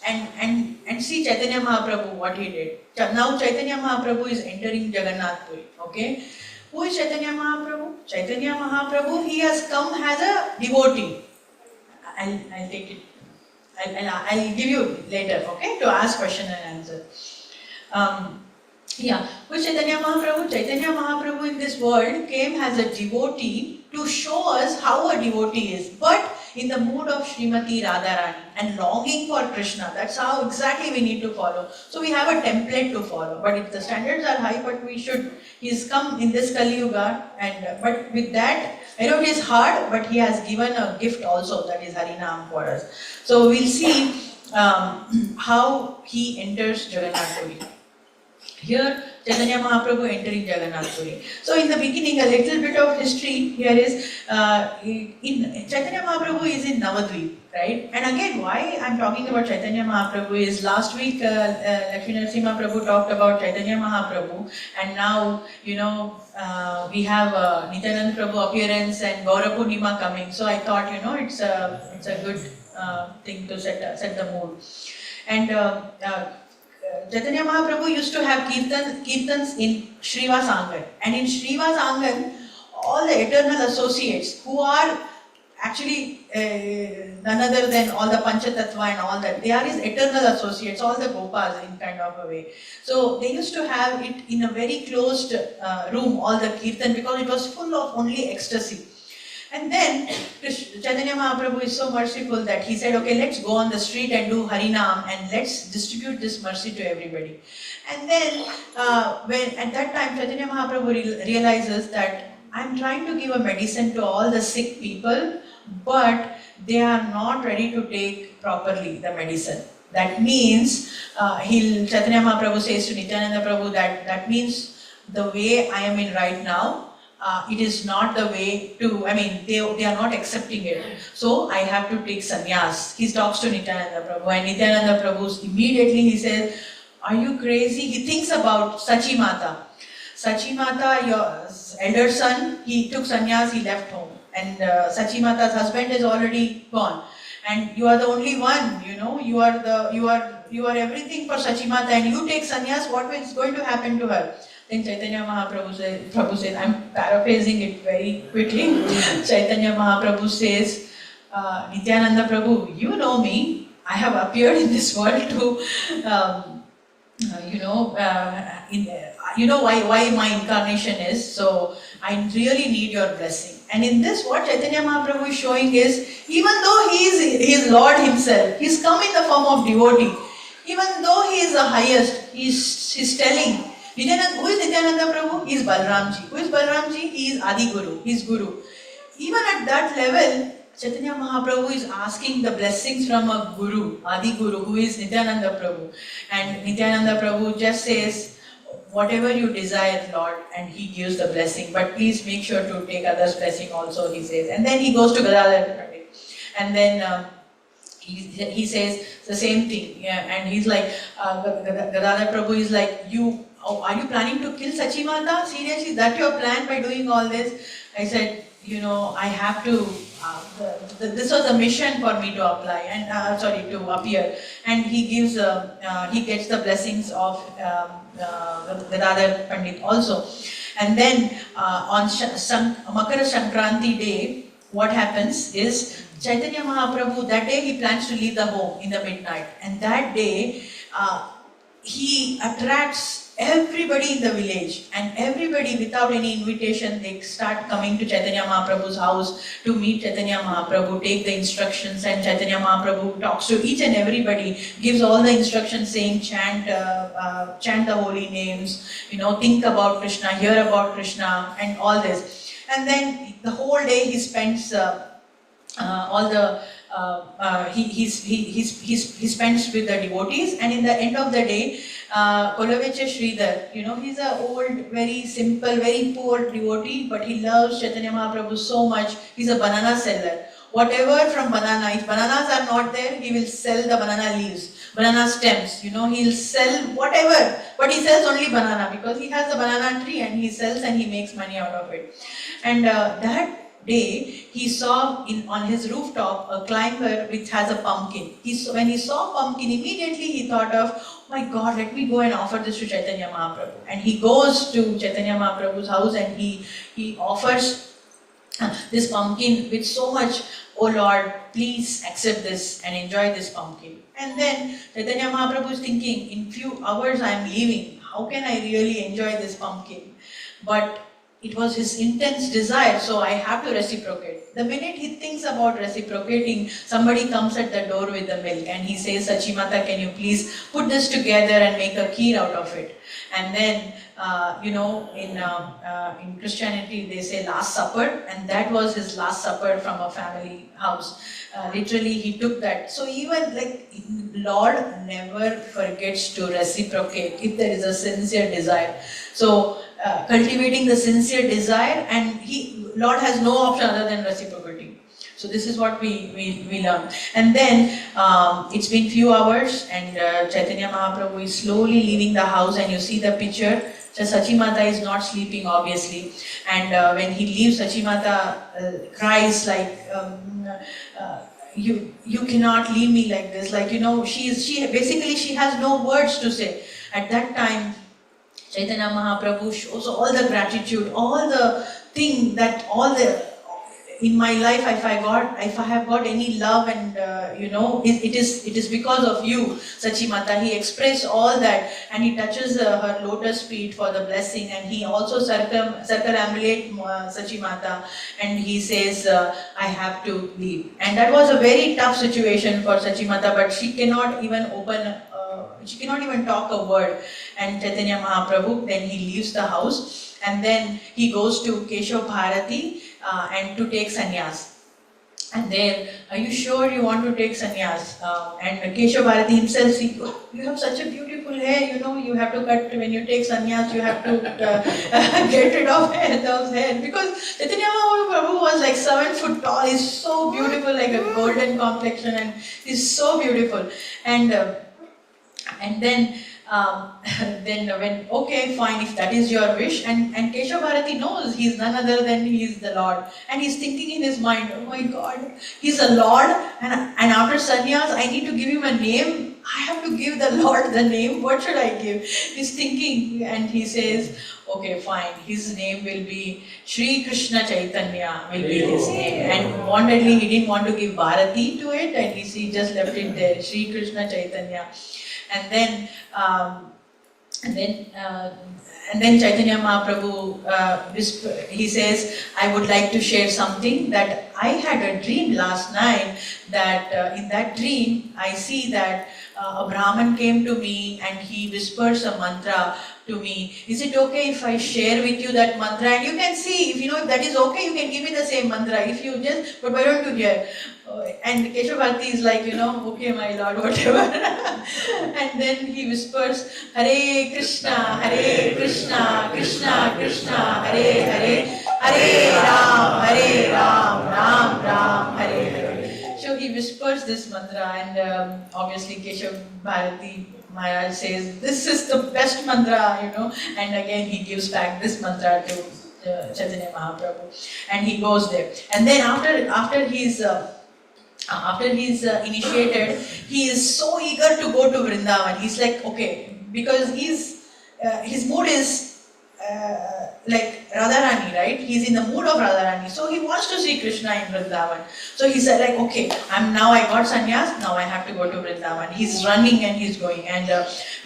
and see Chaitanya Mahaprabhu what he did. Now Chaitanya Mahaprabhu is entering Jagannath Puri. Okay. Who is Chaitanya Mahaprabhu? Chaitanya Mahaprabhu, he has come as a devotee. I'll take it. I'll give you later, okay, to ask question and answer. Who is Chaitanya Mahaprabhu? Chaitanya Mahaprabhu in this world came as a devotee to show us how a devotee is, but in the mood of Srimati Radharani and longing for Krishna. That's how exactly we need to follow. So we have a template to follow, but if the standards are high, but he's come in this Kali Yuga, but with that, it is hard, but he has given a gift also, that is Harinam for us. So we'll see how he enters Jagannath Puri. Here, Chaitanya Mahaprabhu entering Jagannath Puri. So in the beginning, a little bit of history here is, in Chaitanya Mahaprabhu is in Navadvip, right? And again, why I'm talking about Chaitanya Mahaprabhu is last week, Lakshmi Narasimha Prabhu talked about Chaitanya Mahaprabhu, and now, we have Nityananda Prabhu appearance and Gaura Purnima coming. So I thought, it's a good thing to set the mood. And Chaitanya Mahaprabhu used to have kirtans in Srivas Angan. And in Srivas Angan, all the eternal associates who are actually none other than all the Panchatattva and all that, they are his eternal associates, all the Gopas in kind of a way. So they used to have it in a very closed room, all the kirtan, because it was full of only ecstasy. And then Chaitanya Mahaprabhu is so merciful that he said, okay, let's go on the street and do Harinam and let's distribute this mercy to everybody. And then when at that time Chaitanya Mahaprabhu realizes that I'm trying to give a medicine to all the sick people, but they are not ready to take properly the medicine. That means, Chaitanya Mahaprabhu says to Nityananda Prabhu that means the way I am in right now, it is not the way to, they are not accepting it. So I have to take sannyas. He talks to Nityananda Prabhu, and Nityananda Prabhu immediately he says, are you crazy? He thinks about Sachi Mata. Sachi Mata, your elder son, he took sannyas, he left home. And Sachi Mata's husband is already gone. And you are the only one, you are everything for Sachi Mata, and you take sannyas, what is going to happen to her? Then Chaitanya Mahaprabhu says, I'm paraphrasing it very quickly. Chaitanya Mahaprabhu says, Nityananda Prabhu, you know me. I have appeared in this world to, why my incarnation is. So I really need your blessing. And in this, what Chaitanya Mahaprabhu is showing is, even though he is Lord himself, he's come in the form of devotee. Even though he is the highest, he's telling. Who is Nityananda Prabhu? He is Balramji. Who is Balramji? He is Adi Guru. He is Guru. Even at that level, Chaitanya Mahaprabhu is asking the blessings from a Guru, Adi Guru, who is Nityananda Prabhu. And Nityananda Prabhu just says, whatever you desire, Lord, and he gives the blessing. But please make sure to take others' blessing also, he says. And then he goes to Gadadhar Pandit. And then he says the same thing. Yeah, and he's like, Gadadhar Prabhu is like, are you planning to kill Sachi Mata? Seriously, is that your plan by doing all this? I said, I have to, this was a mission for me to apply, and to appear. And he gets the blessings of Gadadhar Pandit also. And then on Makara Sankranti day, what happens is, Chaitanya Mahaprabhu, that day he plans to leave the home in the midnight. And that day, he attracts everybody in the village, and everybody without any invitation, they start coming to Chaitanya Mahaprabhu's house to meet Chaitanya Mahaprabhu, take the instructions, and Chaitanya Mahaprabhu talks to each and everybody, gives all the instructions saying chant the holy names, think about Krishna, hear about Krishna, and all this. And then the whole day he spends he spends with the devotees, and in the end of the day, Kolavecha Sridhar, he's an old, very simple, very poor devotee, but he loves Chaitanya Mahaprabhu so much. He's a banana seller. Whatever from banana, if bananas are not there, he will sell the banana leaves, banana stems, he'll sell whatever, but he sells only banana because he has a banana tree and he sells and he makes money out of it. And that day, he saw on his rooftop a climber which has a pumpkin. When he saw pumpkin, immediately he thought of, oh my God, let me go and offer this to Chaitanya Mahaprabhu. And he goes to Chaitanya Mahaprabhu's house and he offers this pumpkin with so much, oh Lord, please accept this and enjoy this pumpkin. And then Chaitanya Mahaprabhu is thinking, in few hours I am leaving. How can I really enjoy this pumpkin? But it was his intense desire, so I have to reciprocate. The minute he thinks about reciprocating, somebody comes at the door with the milk and he says, Sachimata, can you please put this together and make a kheer out of it? And then, in Christianity, they say Last Supper, and that was his Last Supper from a family house. Literally, he took that. So even Lord never forgets to reciprocate if there is a sincere desire. So cultivating the sincere desire, and Lord has no option other than reciprocating. So this is what we learn. And then it's been few hours, and Chaitanya Mahaprabhu is slowly leaving the house, and you see the picture. So Sachimata is not sleeping, obviously, and when he leaves, Sachimata cries like, you cannot leave me like this. She has no words to say. At that time, Chaitanya Mahaprabhu shows all the gratitude, all the thing that in my life, if I have got any love, and it is because of you, Sachimata. He expressed all that, and he touches her lotus feet for the blessing, and he also circumambulate Sachimata, and he says, I have to leave. And that was a very tough situation for Sachimata, but she cannot even talk a word. And Chaitanya Mahaprabhu, then he leaves the house, and then he goes to Keshav Bharati and to take sannyas. And there, are you sure you want to take sannyas? And Keshav Bharati himself says, you have such a beautiful hair, you have to cut, when you take sannyas, you have to get rid of those hair. Because Chaitanya Mahaprabhu was like 7 foot tall, he's so beautiful, like a golden complexion, and he's so beautiful. And then when, okay, fine, if that is your wish, and Keshav Bharati knows he's none other than he is the Lord, and he's thinking in his mind, oh my God, he's a Lord, and after sannyas, I need to give him a name. I have to give the Lord the name. What should I give? He's thinking, and he says, okay, fine, his name will be Shri Krishna Chaitanya, will be his name. And wantedly, he didn't want to give Bharati to it, and he just left it there, Shri Krishna Chaitanya. And then Chaitanya Mahaprabhu, he says, I would like to share something that I had a dream last night, that in that dream I see that a Brahman came to me and he whispers a mantra to me. Is it okay if I share with you that mantra? And you can see, if that is okay, you can give me the same mantra. If you but why don't you hear? And Keshav Bharati is like, okay, my Lord, whatever. And then he whispers, Hare Krishna, Krishna Krishna, Hare Hare, Hare Ram, Ram Ram, Hare Hare. So he whispers this mantra, and obviously Keshav Bharati Maharaj says, this is the best mantra, and again he gives back this mantra to Chaitanya Mahaprabhu, and he goes there. And then after he's initiated, he is so eager to go to Vrindavan. He's like, okay, because his mood is like Radharani, right? He's in the mood of Radharani, so he wants to see Krishna in Vrindavan. So he said, like, okay, I got sannyas, now I have to go to Vrindavan. He's running and he's going, and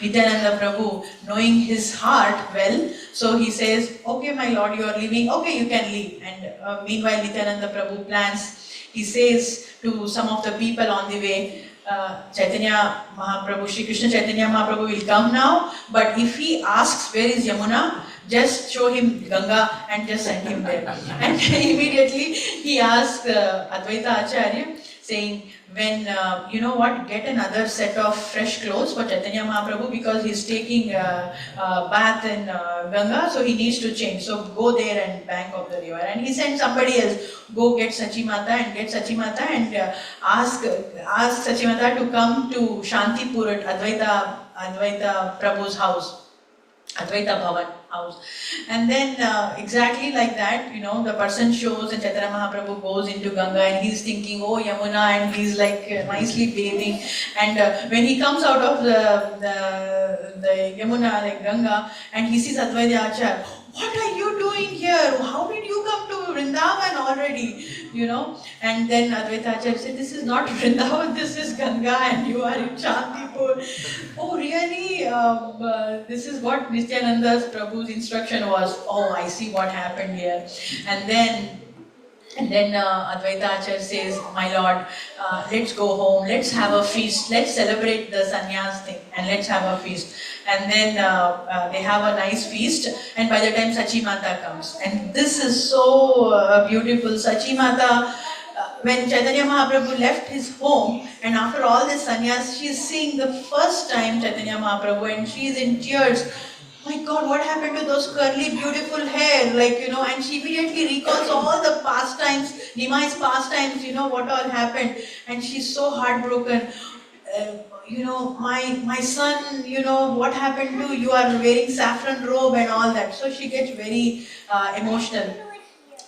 Nityananda Prabhu, knowing his heart well, so he says, okay, my Lord, you are leaving, okay, you can leave. And meanwhile, Nityananda Prabhu plans. He says to some of the people on the way, Chaitanya Mahaprabhu, Shri Krishna Chaitanya Mahaprabhu will come now, but if he asks where is Yamuna, just show him Ganga and just send him there. And immediately he asked Advaita Acharya, saying, when, get another set of fresh clothes for Chaitanya Mahaprabhu, because he's taking a bath in Ganga, so he needs to change. So go there and bank of the river. And he sent somebody else, go get Sachimata and ask Sachimata to come to Shantipur at Advaita Prabhu's house. Advaita Bhavan house. And then exactly like that, the person shows, and Chaitanya Mahaprabhu goes into Ganga, and he's thinking, oh Yamuna, and he's like nicely bathing. And when he comes out of the Yamuna, like Ganga, and he sees Advaita Acharya, what are you doing here? How did you come to Vrindavan already? You know, and then Advaita Acharya said, this is not Vrindavan, this is Ganga and you are in Shantipur. Oh really? This is what Nityananda's Prabhu's instruction was. Oh, I see what happened here. And then Advaita Acharya says, my lord, let's go home, let's have a feast, let's celebrate the sannyas thing and let's have a feast. And then they have a nice feast, and by the time Sachi Mata comes. And this is so beautiful. Sachi Mata, when Chaitanya Mahaprabhu left his home, and after all this sannyas, she is seeing the first time Chaitanya Mahaprabhu and she is in tears. My God, what happened to those curly, beautiful hair? Like, you know, and she immediately recalls all the pastimes, Nimai's pastimes, you know, what all happened. And she's so heartbroken. You know, my son, you know, what happened to you? Are wearing saffron robe and all that. So she gets very emotional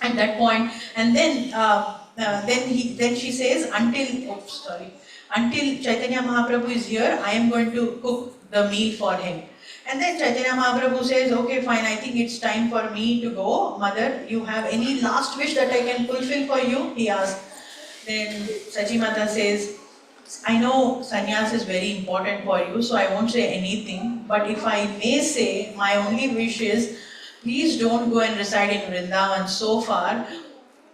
at that point. And then she says, until Chaitanya Mahaprabhu is here, I am going to cook the meal for him. And then Chaitanya Mahaprabhu says, okay fine, I think it's time for me to go. Mother, you have any last wish that I can fulfill for you? He asked. Then Sachi Mata says, I know sannyas is very important for you, so I won't say anything. But if I may say, my only wish is, please don't go and reside in Vrindavan so far.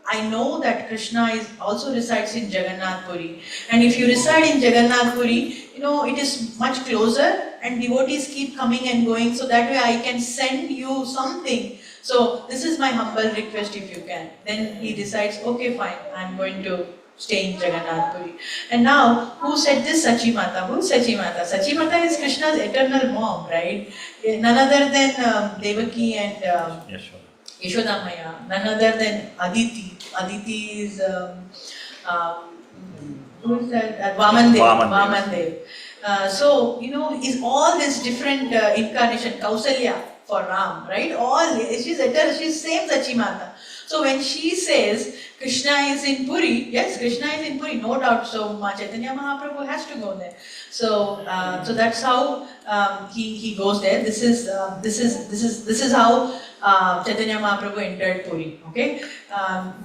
I know that Krishna also resides in Jagannath Puri. And if you reside in Jagannath Puri, you know, it is much closer and devotees keep coming and going, so that way I can send you something. So this is my humble request if you can. Then he decides, okay fine, I'm going to stay in Jagannath Puri. And now, who said this? Sachi Mata. Who's Sachi Mata? Sachi Mata is Krishna's eternal mom, right? None other than Devaki and Yashoda Maya. None other than Aditi. Aditi is, who is that? Vamandev. So, you know, is all this different incarnation, Kausalya for Ram, right? All, she's eternal, she's same Sachi Mata. So when she says Krishna is in Puri, yes, Krishna is in Puri, no doubt. So Chaitanya Mahaprabhu has to go there. So so that's how he goes there. This is how Chaitanya Mahaprabhu entered Puri. Okay,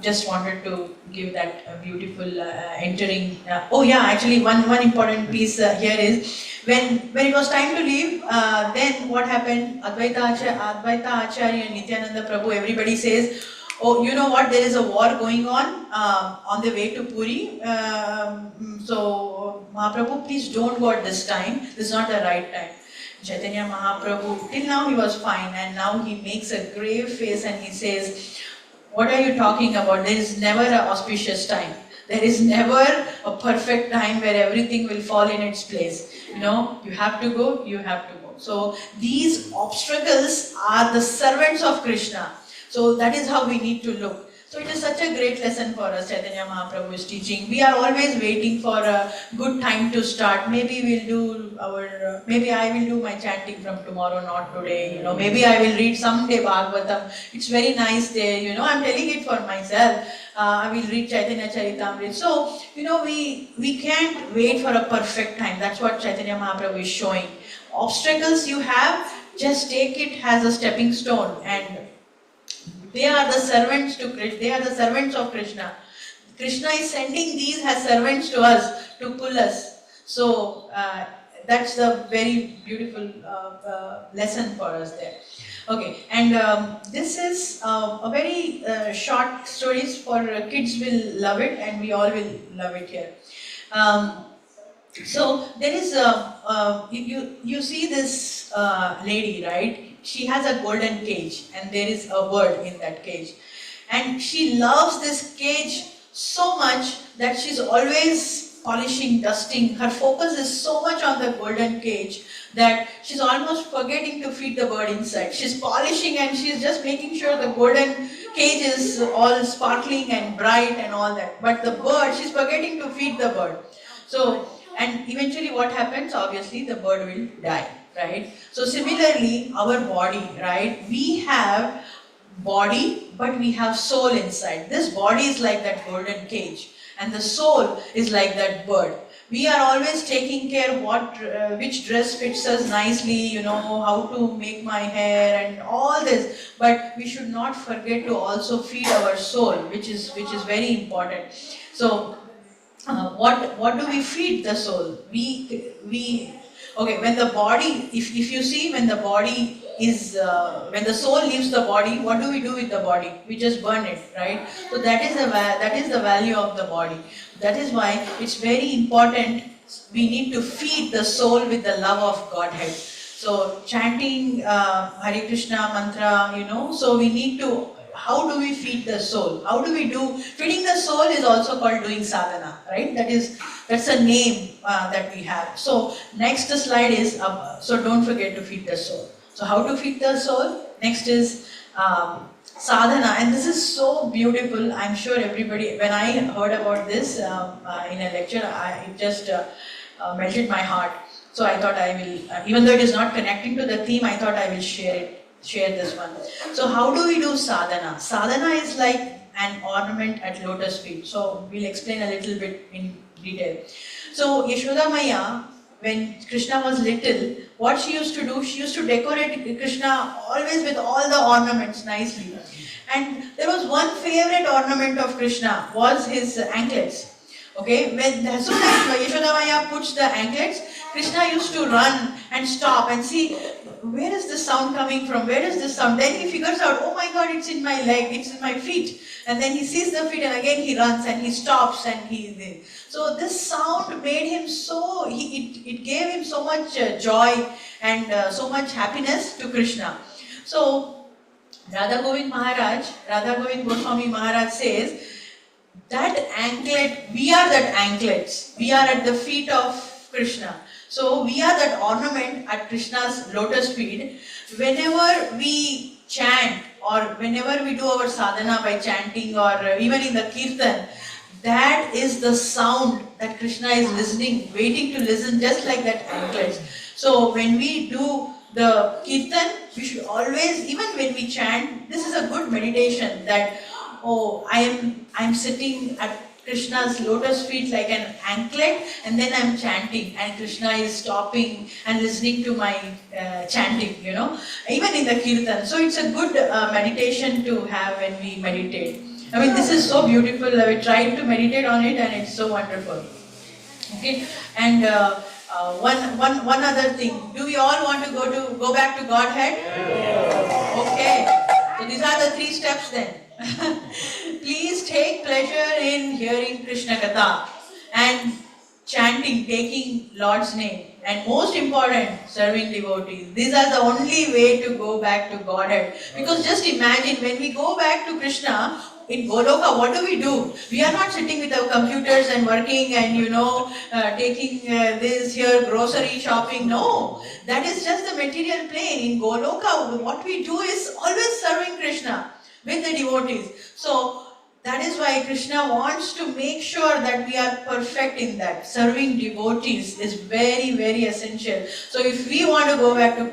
just wanted to give that beautiful entering. Oh yeah, actually one important piece here is when it was time to leave. Then what happened? Advaita Acharya and Nityananda Prabhu, everybody says, oh, you know what, there is a war going on the way to Puri. So Mahaprabhu, please don't go at this time. This is not the right time. Chaitanya Mahaprabhu, till now he was fine, and now he makes a grave face and he says, what are you talking about? There is never an auspicious time. There is never a perfect time where everything will fall in its place. You know, you have to go, you have to go. So these obstacles are the servants of Krishna. So that is how we need to look. So it is such a great lesson for us, Chaitanya Mahaprabhu is teaching. We are always waiting for a good time to start. Maybe we'll do our, maybe I will do my chanting from tomorrow, not today. You know, maybe I will read someday Bhagavatam. It's very nice there, you know, I'm telling it for myself. I will read Chaitanya Charitamrita. So, you know, we can't wait for a perfect time. That's what Chaitanya Mahaprabhu is showing. Obstacles you have, just take it as a stepping stone, and they are the servants to Krishna. They are the servants of Krishna. Krishna is sending these as servants to us, to pull us. So that's a very beautiful lesson for us there. Okay, and this is a very short stories for kids will love it, and we all will love it here. So there is you see this lady, right? She has a golden cage, and there is a bird in that cage, and she loves this cage so much that she's always polishing, dusting. Her focus is so much on the golden cage that she's almost forgetting to feed the bird inside. She's polishing and she's just making sure the golden cage is all sparkling and bright and all that. But the bird, she's forgetting to feed the bird. So, and eventually what happens? Obviously the bird will die, right? So similarly, our body, right? We have body, but we have soul inside. This body is like that golden cage, and the soul is like that bird. we are always taking care which dress fits us nicely, how to make my hair and all this. But we should not forget to also feed our soul, which is very important. So, what do we feed the soul? Okay, when the body, if you see, when the body is, when the soul leaves the body, what do we do with the body? We just burn it, right? So that is the value of the body. That is why it's very important. We need to feed the soul with the love of Godhead. So chanting Hare Krishna mantra, so we need to. How do we feed the soul? How do we do? Feeding the soul is also called doing sadhana, right? That's a name that we have. So next slide is, so don't forget to feed the soul. So how to feed the soul? Next is sadhana, and this is so beautiful. I'm sure everybody, when I heard about this in a lecture, it just melted my heart. So I thought I will, even though it is not connecting to the theme, I thought I will share this one. So how do we do sadhana? Sadhana is like an ornament at lotus feet. So we'll explain a little bit in detail. So Yashoda Maya, when Krishna was little, what she used to do, she used to decorate Krishna always with all the ornaments nicely. And there was one favorite ornament of Krishna, was his anklets. Okay, as soon as Yashoda Maya puts the anklets, Krishna used to run and stop and see, where is this sound coming from? Where is this sound? Then he figures out, oh my God, it's in my leg, it's in my feet. And then he sees the feet and again he runs and he stops and so this sound made him it gave him so much joy and so much happiness to Krishna. So Radha Govind Goswami Maharaj says, that anklet, we are that anklets. We are at the feet of Krishna. So we are that ornament at Krishna's lotus feet. Whenever we chant or whenever we do our sadhana by chanting or even in the kirtan, that is the sound that Krishna is listening, waiting to listen, just like that anklet. So when we do the kirtan, we should always, even when we chant, this is a good meditation that, oh, I'm sitting at Krishna's lotus feet like an anklet, and then I'm chanting and Krishna is stopping and listening to my chanting, even in the kirtan. So it's a good meditation to have when we meditate. I mean, this is so beautiful. We tried to meditate on it and it's so wonderful. Okay, and one other thing. Do we all want to go back to Godhead? Okay, so these are the 3 steps then. Please take pleasure in hearing Krishna Katha and chanting, taking Lord's name, and most important, serving devotees. These are the only way to go back to Godhead. Because just imagine, when we go back to Krishna, in Goloka, what do? We are not sitting with our computers and working and taking this here, grocery shopping. No, that is just the material plane. In Goloka, what we do is always serving Krishna with the devotees. So that is why Krishna wants to make sure that we are perfect in that. Serving devotees is very, very essential. So if we want to go back to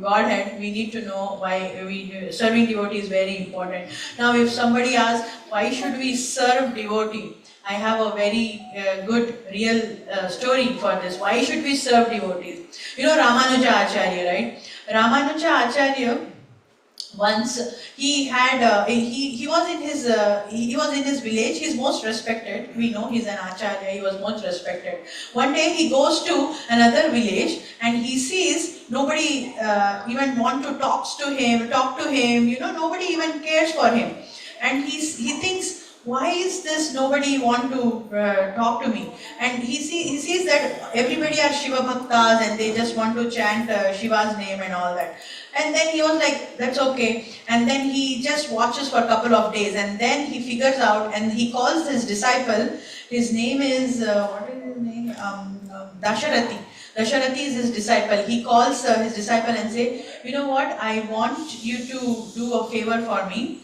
Godhead, we need to know why serving devotee is very important. Now if somebody asks, why should we serve devotee? I have a very good real story for this. Why should we serve devotees? Ramanuja Acharya, right? Ramanuja Acharya, once he had he was in his village. He's most respected. We know he's an acharya. He was most respected. One day he goes to another village and he sees nobody even want to talk to him. Nobody even cares for him, and he thinks, why is this nobody want to talk to me? And he sees that everybody are Shiva Bhaktas and they just want to chant Shiva's name and all that. And then he was like, that's okay. And then he just watches for a couple of days and then he figures out and he calls his disciple. His name is, what is his name? Dasharati. Dasharati is his disciple. He calls his disciple and say, you know what, I want you to do a favor for me.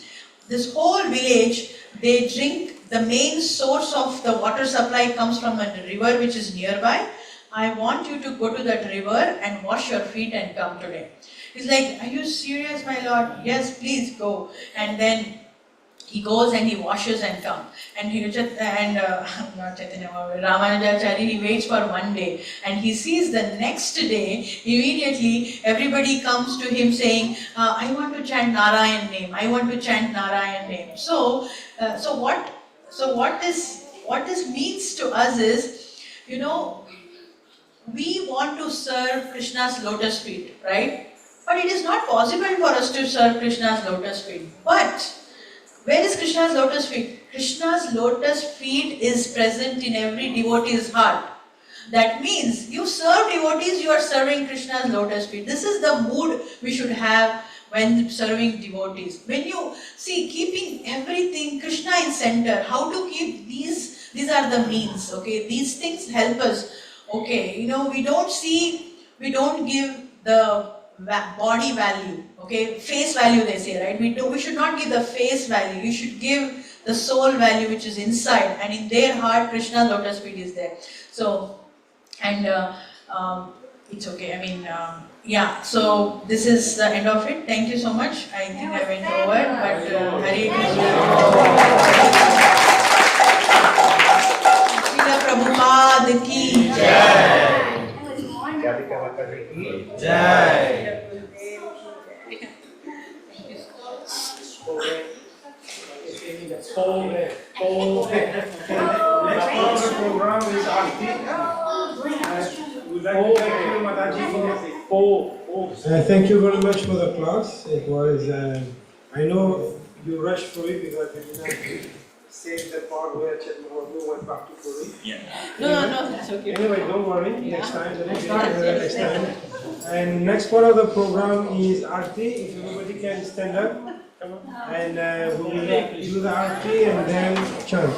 This whole village, they drink, the main source of the water supply comes from a river which is nearby. I want you to go to that river and wash your feet and come today. He's like, are you serious, my lord? Yes, please go. And then he goes and he washes and comes. And not Chaitanya Mahaprabhu, Ramanujacharya, he waits for one day and he sees the next day, immediately everybody comes to him saying, I want to chant Narayan name, I want to chant Narayan name. So what this means to us is, you know, we want to serve Krishna's lotus feet, right? But it is not possible for us to serve Krishna's lotus feet. But where is Krishna's lotus feet? Krishna's lotus feet is present in every devotee's heart. That means you serve devotees, you are serving Krishna's lotus feet. This is the mood we should have when serving devotees. When you see, keeping everything Krishna in center, how to keep these are the means, okay? These things help us, okay? You know, we don't give the body value, okay? Face value they say, right? We should not give the face value. You should give the soul value which is inside, and in their heart Krishna's lotus feet is there. So, and it's okay. I mean, yeah. So this is the end of it. Thank you so much. I think I went over, but Hare Krishna. Srila Prabhupada ki Jai. Jai. Thank you very much for the class. It was, I know you rushed through it because you did not save the part where Chetmahardu went back to Puri. Yeah. No, that's okay. Anyway, don't worry, next time, next time. And next part of the program is Aarti. If everybody can stand up. And we will do the Aarti and then chant.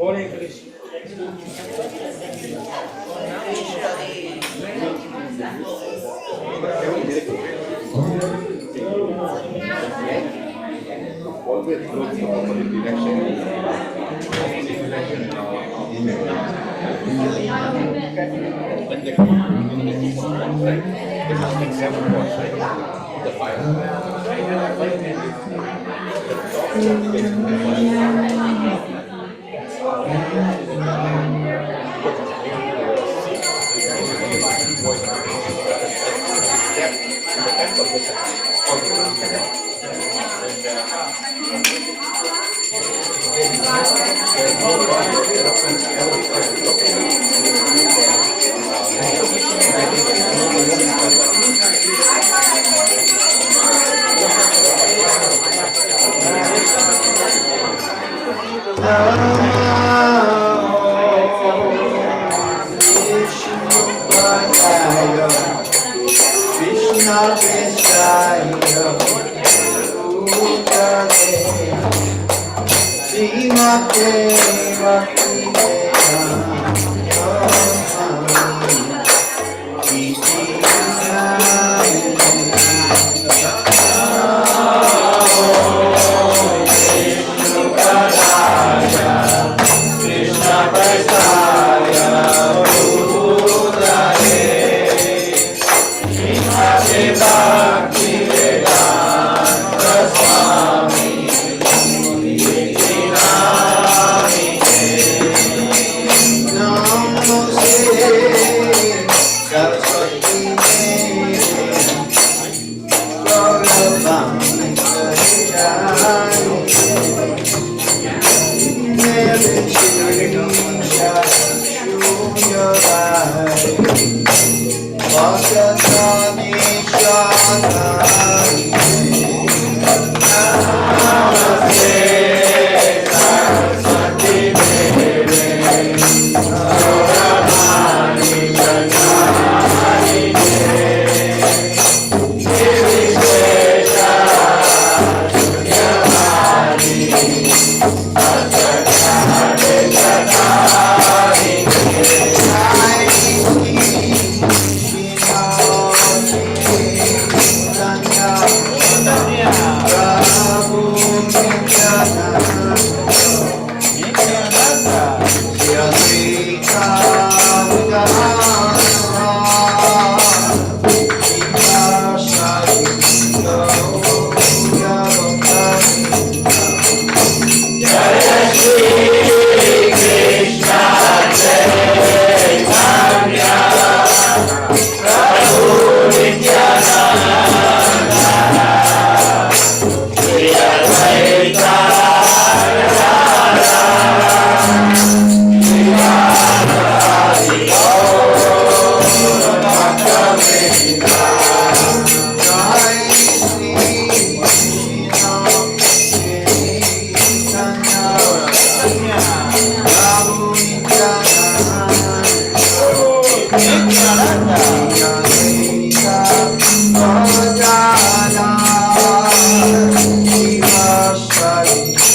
Hare Krishna. Always go to the opposite direction. Like the right? It has like 7 points, right? The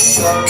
Hare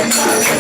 Hare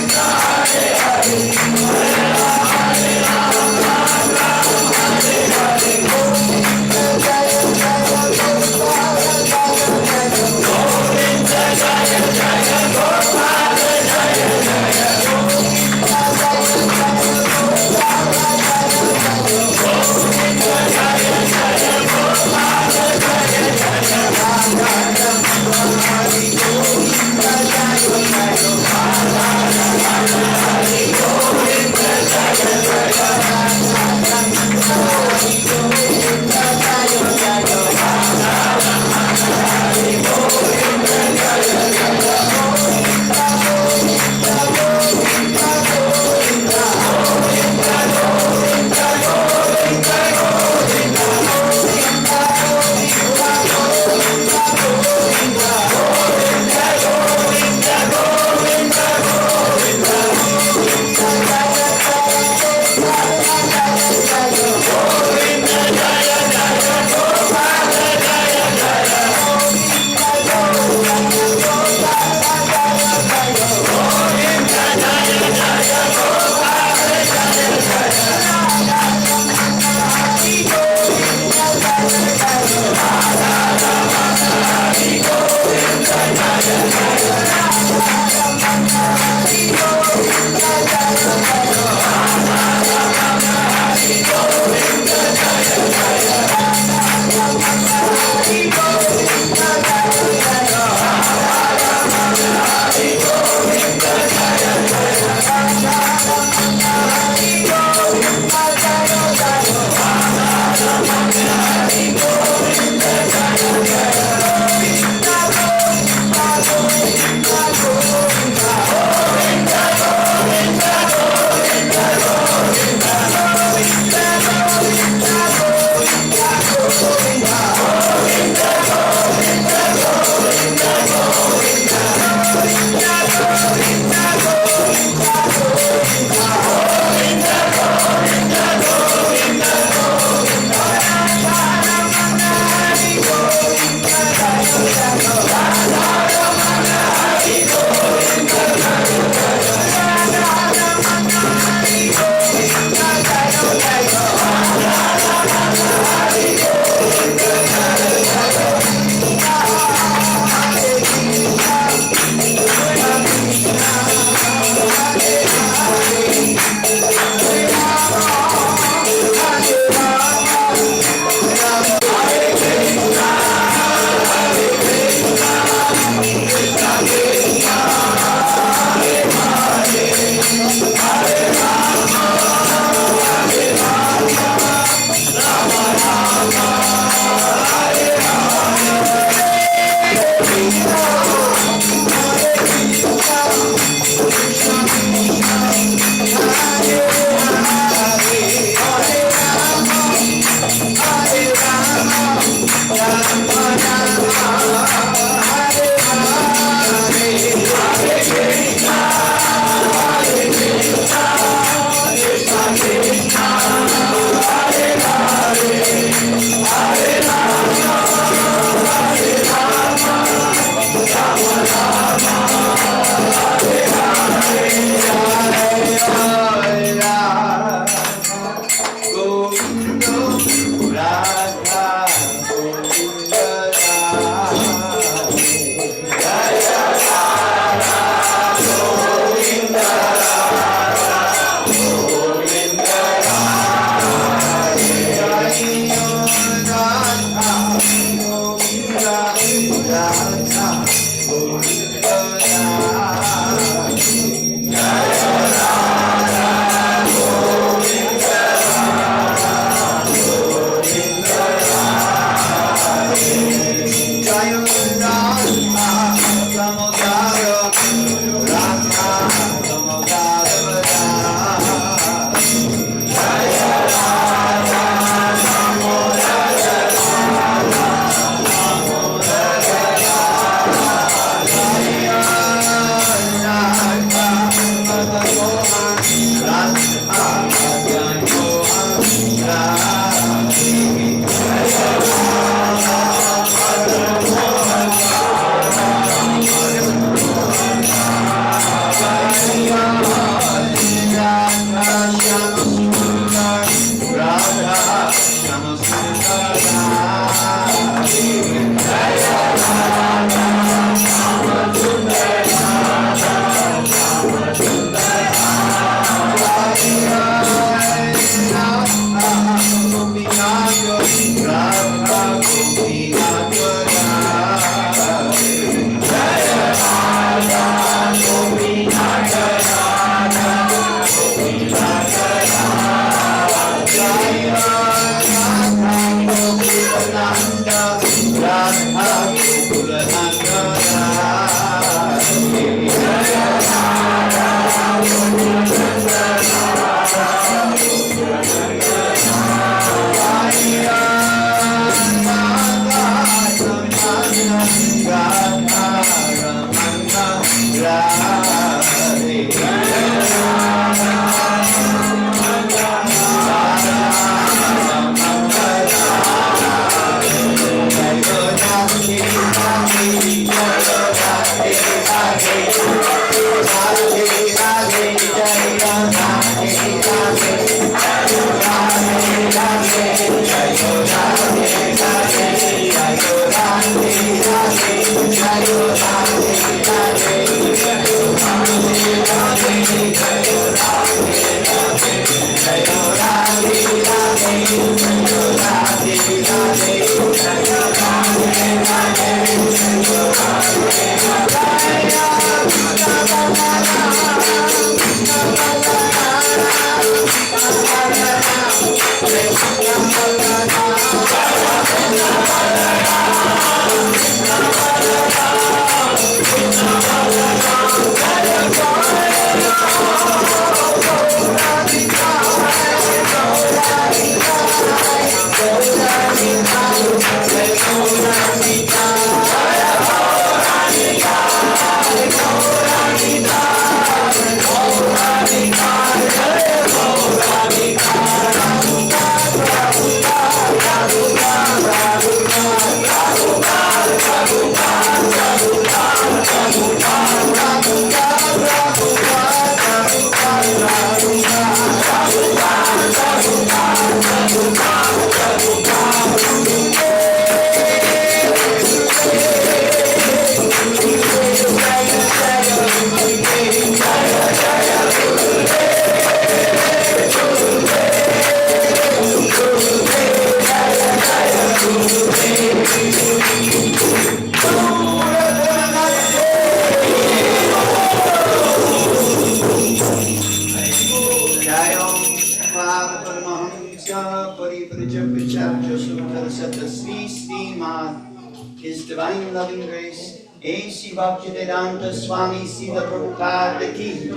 Prajakacharya Sutta Sri Srimad, His Divine Loving Grace, A.C. Bhaktivedanta Swami Srila Prabhupada Ki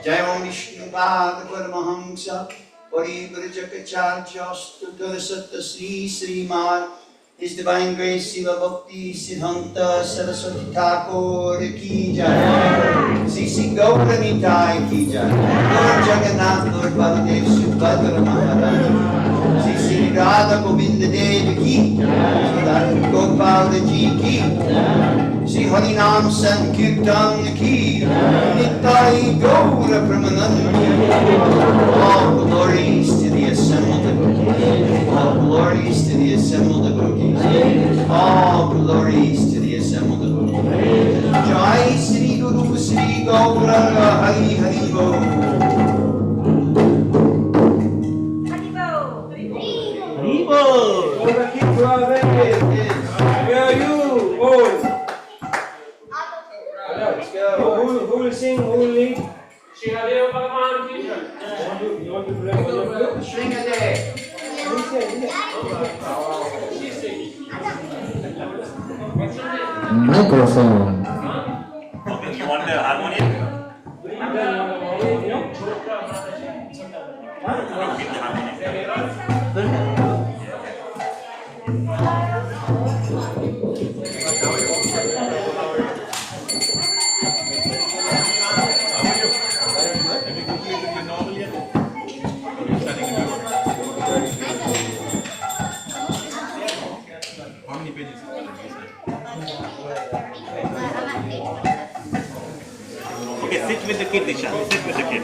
Jai Om Vishnu Pada Paramahamsa Pari Prajakacharya Sutta Sri Srimad, His Divine Grace Srila Bhakti Siddhanta Saraswati Thakur Ki Jai, Sri Gaura Nitai Ki Jai, Lord Jagannath, Lord Baladev, Subhadra Maharaj, Sri Radha Govinda Dev Ki, Sri Gopal Ji Ki, Sri Harinam Sankirtan Ki, Nitai Gaura Pramanand. All glories to the assembled devotees. All glories to the assembled devotees. All glories to the assembled devotees. Jai Sri Guru Sri Gauranga Hari Hari Bo. Haribo! Where are you? Oh! Let's go. Who will sing? Who will lead? Shigadeva Bhagavan ki jai. You want to play for your group? Sringade. Okay, Microphone. you want the harmonium? You want the harmonium? With the harmonium. How many pages? Okay, sit with the kid, Disha. Sit with the kid.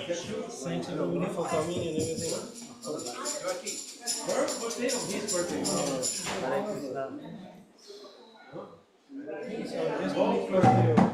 Thanks everybody for coming and everything. Her birthday or his birthday? Hare Krishna. So just wait for you.